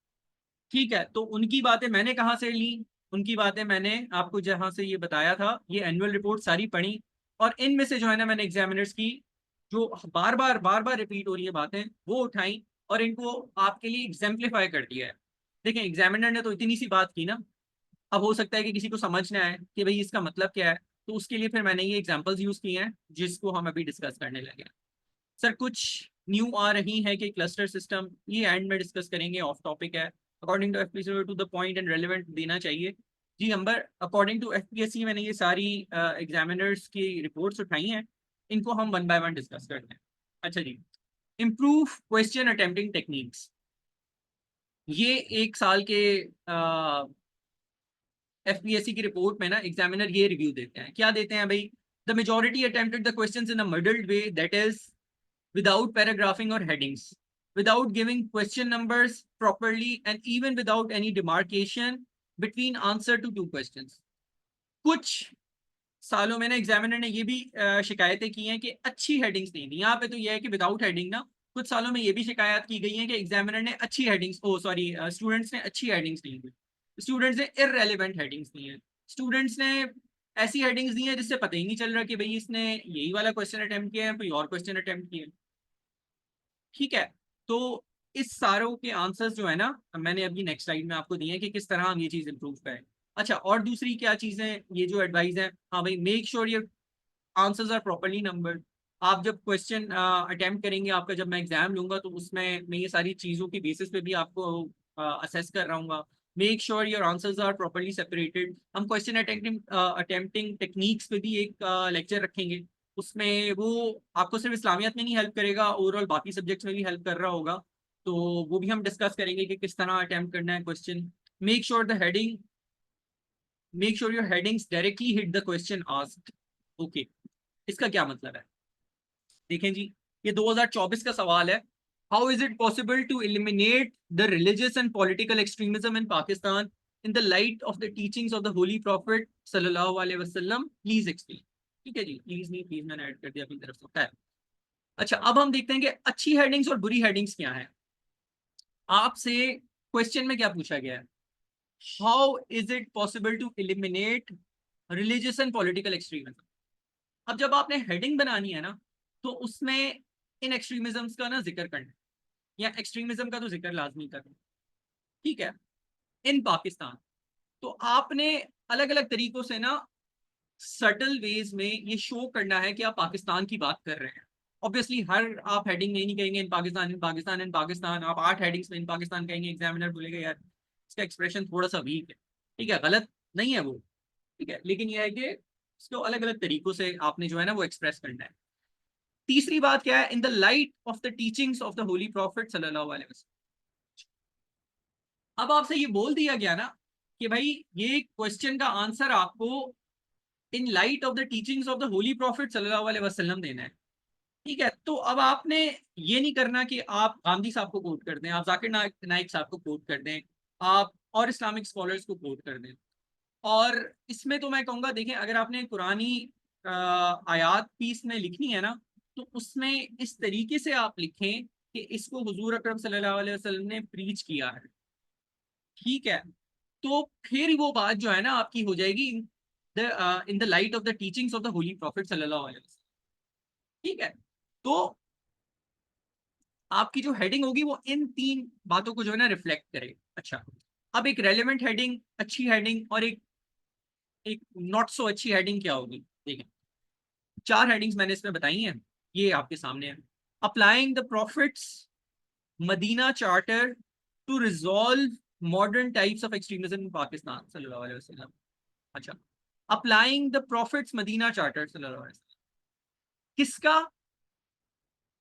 ठीक है, तो उनकी बातें मैंने कहाँ से ली, उनकी बातें मैंने आपको जहां से ये बताया था, ये एनुअल रिपोर्ट सारी पढ़ी, और इनमें से जो है ना, मैंने एग्जामिनर्स की जो बार बार रिपीट हो रही है बातें, वो उठाई और इनको आपके लिए एग्जाम्पलीफाई कर दिया है। देखें, एग्जामिनर ने तो इतनी सी बात की ना, अब हो सकता है कि किसी को समझ ना आए कि भाई इसका मतलब क्या है, तो उसके लिए फिर मैंने ये एग्जांपल्स यूज किए हैं, जिसको हम अभी डिस्कस करने लगे हैं। सर कुछ न्यू आ रही है कि क्लस्टर सिस्टम, ये एंड में डिस्कस करेंगे, ऑफ टॉपिक है, according to FPSC to the point and relevant देना चाहिए। जी अंबर, अकॉर्डिंग टू एफपीएससी मैंने ये सारी एग्जामिनर्स की रिपोर्ट्स उठाई हैं, इनको हम वन बाय वन डिस्कस करते हैं। अच्छा जी, इम्प्रूव क्वेश्चन अटेम्प्टिंग टेक्निक्स, ये 1 साल के एफपीएससी की रिपोर्ट में ना एग्जामिनर ये रिव्यू देते हैं, क्या देते हैं भाई, the majority attempted the questions in a modelled way, that is without paragraphing or headings, without giving question numbers properly, and even without any demarcation between answer to two questions. कुछ सालों में ना एग्जामिनर ने ये भी शिकायतें की हैं कि अच्छी हेडिंग्स नहीं दी, यहाँ पे तो ये है कि विदाउट हेडिंग ना, कुछ सालों में ये भी शिकायत की गई है कि एग्जामिनर ने अच्छी हेडिंग्स, ओ सॉरी, स्टूडेंट्स ने अच्छी हेडिंग्स नहीं दी, स्टूडेंट्स ने इररेलेवेंट हेडिंग्स दी हैं, स्टूडेंट्स ने ऐसी हेडिंग्स दी हैं जिससे पता ही नहीं चल रहा कि भाई इसने यही वाला क्वेश्चन अटेम्प्ट किया है, कोई और क्वेश्चन अटेम्प्ट किया है। ठीक है, तो इस सारों के आंसर्स जो है ना, मैंने अभी नेक्स्ट स्लाइड में आपको दिए हैं कि किस तरह हम ये चीज इंप्रूव करें। अच्छा, और दूसरी क्या चीजें, ये जो एडवाइस है, हाँ भाई, make sure your answers are properly numbered. आप जब क्वेश्चन अटेम्प्ट करेंगे, आपका जब मैं एग्जाम लूंगा, तो उसमें मैं ये सारी चीजों की बेसिस पे भी आपको असेस कर रहा हूँ। Make sure your answers are properly separated. हम क्वेश्चन अटेम्प्टिंग टेक्निक्स पे भी एक लेक्चर रखेंगे, उसमें वो आपको सिर्फ इस्लामियत में नहीं हेल्प करेगा, ओवरऑल बाकी सब्जेक्ट्स में भी हेल्प कर रहा होगा, तो वो भी हम डिस्कस करेंगे कि किस तरह अटेम्प्ट करना है question. Make sure the heading, make sure your headings directly hit the question asked. Okay, इसका क्या मतलब है, देखें जी, ये 2024 का सवाल है। How is it possible to eliminate the religious and political extremism in Pakistan in the light of the teachings of the holy prophet सल्लल्लाहु अलैहि वसल्लम, प्लीज एक्सप्लेन। ठीक है जी, प्लीज नहीं, प्लीज मैंने ऐड कर दिया अपनी तरफ से, है। अच्छा, अब हम देखते हैं कि अच्छी हेडिंग्स और बुरी हेडिंग्स क्या है। आपसे क्वेश्चन में क्या पूछा गया है, how is it possible to eliminate religious and political extremism. अब जब आपने हेडिंग बनानी है ना, तो उसमें इन एक्सट्रीमिज्म्स का ना जिक्र करना है, या एक्सट्रीमिज्म का तो जिक्र लाजमी करना है। ठीक है, इन पाकिस्तान, तो आपने अलग अलग तरीकों से ना, सटल वेज में ये शो करना है कि आप पाकिस्तान की बात कर रहे हैं। ऑब्वियसली हर आप हेडिंग में नहीं कहेंगे इन पाकिस्तान, इन पाकिस्तान, इन पाकिस्तान, आप 8 हेडिंग्स में इन पाकिस्तान कहेंगे, एग्जामिनर बोलेगा यार इसका एक्सप्रेशन थोड़ा सा वीक है। ठीक है, गलत नहीं है वो, ठीक है, लेकिन यह है कि इसको अलग अलग तरीकों से आपने जो है ना वो एक्सप्रेस करना है। तीसरी बात क्या है, in the light of the teachings of the holy prophet सल्लल्लाहु अलैहि वसल्लम। अब आपसे ये बोल दिया गया ना कि भाई ये क्वेश्चन का आंसर आपको in light of the teachings of the holy prophet सल्लल्लाहु अलैहि वसल्लम देना है। ठीक है, तो अब आपने ये नहीं करना कि आप गांधी साहब को कोट कर दें, आप जाकिर नाइक साहब को कोट कर दें, आप और इस्लामिक स्कॉलर्स को कोट कर दें। और इसमें तो मैं कहूँगा, देखें, अगर आपने कुरानी आयात पीस में लिखनी है ना, तो उसमें इस तरीके से आप लिखें कि इसको हुजूर अकरम सल्लल्लाहु अलैहि वसल्लम ने प्रीच किया है। ठीक है, तो फिर वो बात जो है ना आपकी हो जाएगी इन the light of the teachings of the holy prophet सल्लल्लाहु अलैहि वसल्लम। ठीक है, तो आपकी जो हेडिंग होगी वो इन 3 बातों को जो है ना रिफ्लेक्ट करे। अच्छा, अब एक रेलिवेंट हेडिंग, अच्छी हेडिंग और एक एक नॉट सो अच्छी हेडिंग क्या होगी, देखें। 4 हेडिंग्स मैंने इसमें बताई हैं, ये आपके सामने है। Applying the prophet's Medina charter to resolve modern types of extremism in Pakistan सल्लल्लाहु अलैहि वसल्लम। अच्छा, applying the prophet's Medina charter सल्लल्लाहु अलैहि वसल्लम किसका?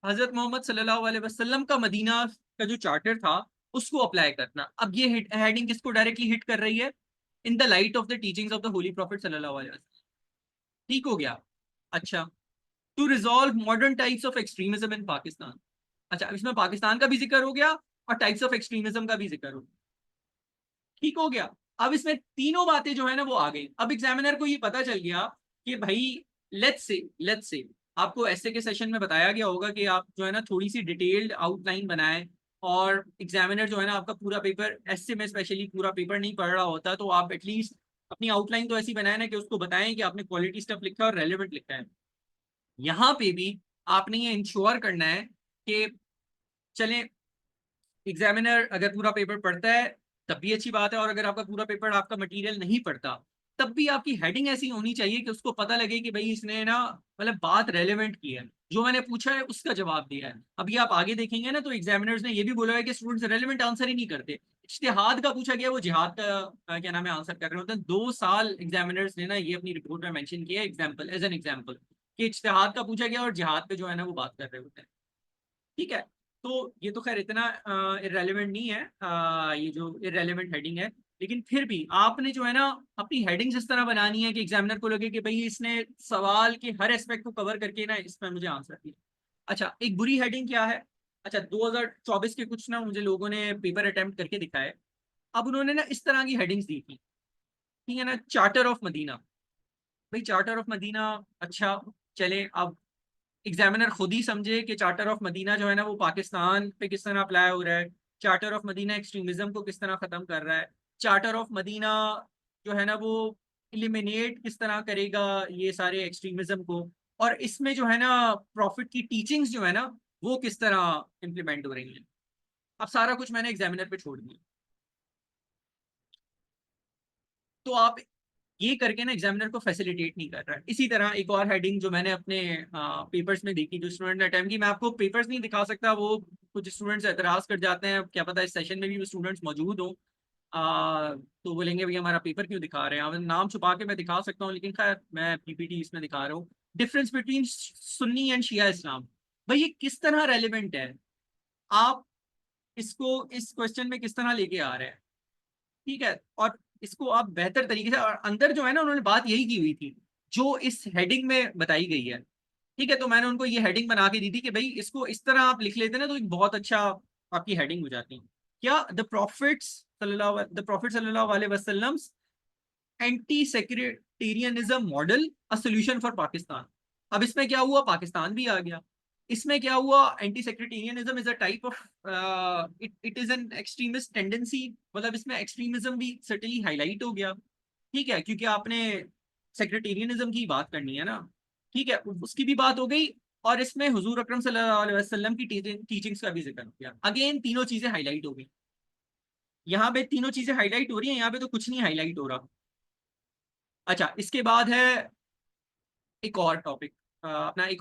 हजरत मोहम्मद सल्लल्लाहु अलैहि वसल्लम का मदीना का जो चार्टर था उसको अप्लाई करना। अब ये हेडिंग किसको डायरेक्टली हिट कर रही है? In the light of the teachings of the holy prophet सल्लल्लाहु अलैहि वसल्लम। ठीक हो गया। अच्छा, to resolve modern types of extremism in Pakistan. अच्छा, अब इसमें पाकिस्तान का भी जिक्र हो गया और टाइप्स ऑफ एक्सट्रीमिज्म का भी जिक्र हो गया। ठीक हो गया। अब इसमें तीनों बातें जो है ना वो आ गई। अब एग्जामिनर को ये पता चल गया कि भाई लेट्स से आपको ऐसे के सेशन में बताया गया होगा कि आप जो है ना थोड़ी सी डिटेल्ड आउटलाइन बनाएं, और एग्जामिनर जो है ना आपका पूरा पेपर, ऐसे में स्पेशली पूरा पेपर नहीं पढ़ रहा होता, तो आप एटलीस्ट अपनी आउटलाइन तो ऐसी बनाए ना कि उसको बताएं कि आपने क्वालिटी स्टफ लिखा है और रेलिवेंट लिखा है। यहाँ पे भी आपने ये इंश्योर करना है कि चलें, एग्जामिनर अगर पूरा पेपर पढ़ता है तब भी अच्छी बात है, और अगर आपका पूरा पेपर आपका मटेरियल नहीं पढ़ता तब भी आपकी हेडिंग ऐसी होनी चाहिए कि उसको पता लगे कि भाई इसने ना मतलब बात रेलेवेंट की है, जो मैंने पूछा है उसका जवाब दिया है। अभी आप आगे देखेंगे ना तो एग्जामिनर्स ने ये भी बोला है कि स्टूडेंट्स रेलेवेंट आंसर ही नहीं करते। इज्तिहाद का पूछा गया, वो जिहाद का क्या नाम है आंसर कर रहे होते हैं। 2 साल एग्जामिनर्स ने ना ये अपनी रिपोर्ट में मेंशन किया है एग्जाम्पल, एज एन एग्जाम्पल, कि इज्तिहाद का पूछा गया और जिहाद पे जो है ना वो बात कर रहे होते हैं। ठीक है, तो ये तो खैर इतना इरेलीवेंट नहीं है, ये जो इरेलीवेंट हेडिंग है, लेकिन फिर भी आपने जो है ना अपनी हेडिंग्स इस तरह बनानी है कि एग्जामिनर को लगे कि भाई इसने सवाल के हर एस्पेक्ट को कवर करके ना इसमें मुझे आंसर दिया। अच्छा, एक बुरी हेडिंग क्या है? अच्छा, 2024 के कुछ ना मुझे लोगों ने पेपर अटेम्प्ट करके दिखाए। अब उन्होंने ना इस तरह की हेडिंग्स दी थी, ठीक है ना, चार्टर ऑफ मदीना। भाई चार्टर ऑफ मदीना, अच्छा, चले अब एग्जामिनर खुद ही समझे कि चार्टर ऑफ मदीना जो है ना वो पाकिस्तान पे किस तरह अप्लाई हो रहा है, चार्टर ऑफ मदीना एक्सट्रीमिज्म को किस तरह खत्म कर रहा है, चार्टर ऑफ मदीना जो है ना वो इलिमिनेट किस तरह करेगा ये सारे एक्सट्रीमिज्म को, और इसमें जो है ना प्रॉफिट की टीचिंग्स जो है ना वो किस तरह इम्प्लीमेंट हो रही हैं। अब सारा कुछ मैंने एग्जामिनर पे छोड़ दिया। तो आप ये करके ना एग्जामिनर को फैसिलिटेट नहीं कर रहा है। इसी तरह एक और हेडिंग जो मैंने अपने पेपर्स में देखी, जो स्टूडेंट ने अटेम्प्ट की, मैं आपको पेपर्स नहीं दिखा सकता, वो कुछ स्टूडेंट्स एतराज कर जाते हैं, क्या पता इस सेशन में भी वो स्टूडेंट्स मौजूद हो, तो बोलेंगे भैया हमारा पेपर क्यों दिखा रहे हैं। नाम छुपा के मैं दिखा सकता हूँ, लेकिन खैर मैं पीपीटी इसमें दिखा रहा हूँ। डिफरेंस बिटवीन सुन्नी एंड शिया इस्लाम, भाई ये किस तरह रेलिवेंट है, आप इसको इस क्वेश्चन में किस तरह लेके आ रहे हैं। ठीक है, और इसको आप बेहतर तरीके से, और अंदर जो है ना उन्होंने बात यही की हुई थी जो इस हेडिंग में बताई गई है। ठीक है, तो मैंने उनको ये हेडिंग बना के दी थी कि भाई इसको इस तरह आप लिख लेते ना तो एक बहुत अच्छा आपकी हेडिंग हो जाती। क्या? द प्रॉफिट सल्लल्लाहु अलैहि वसल्लम anti sectarianism model a solution for Pakistan. अब इसमें क्या हुआ, पाकिस्तान भी आ गया। इसमें क्या हुआ, anti sectarianism is a type of, it is an extremist tendency, मतलब इसमें एक्सट्रीमिज्म भी सर्टेनली हाईलाइट हो गया। ठीक है, क्योंकि आपने सेक्रेटेरियनिज्म की बात करनी है ना। ठीक है, उसकी भी बात हो गई, और इसमें हुजूर अकरम सल्लल्लाहु अलैहि वसल्लम की टीचिंग्स का भी जिक्र हो गया। अगेन तीनों चीजें हाईलाइट हो गई। यहाँ पे तीनों चीजें हाईलाइट हो रही हैं, यहाँ पे तो कुछ नहीं हाईलाइट हो रहा। अच्छा, इसके बाद है एक और टॉपिक, अपना एक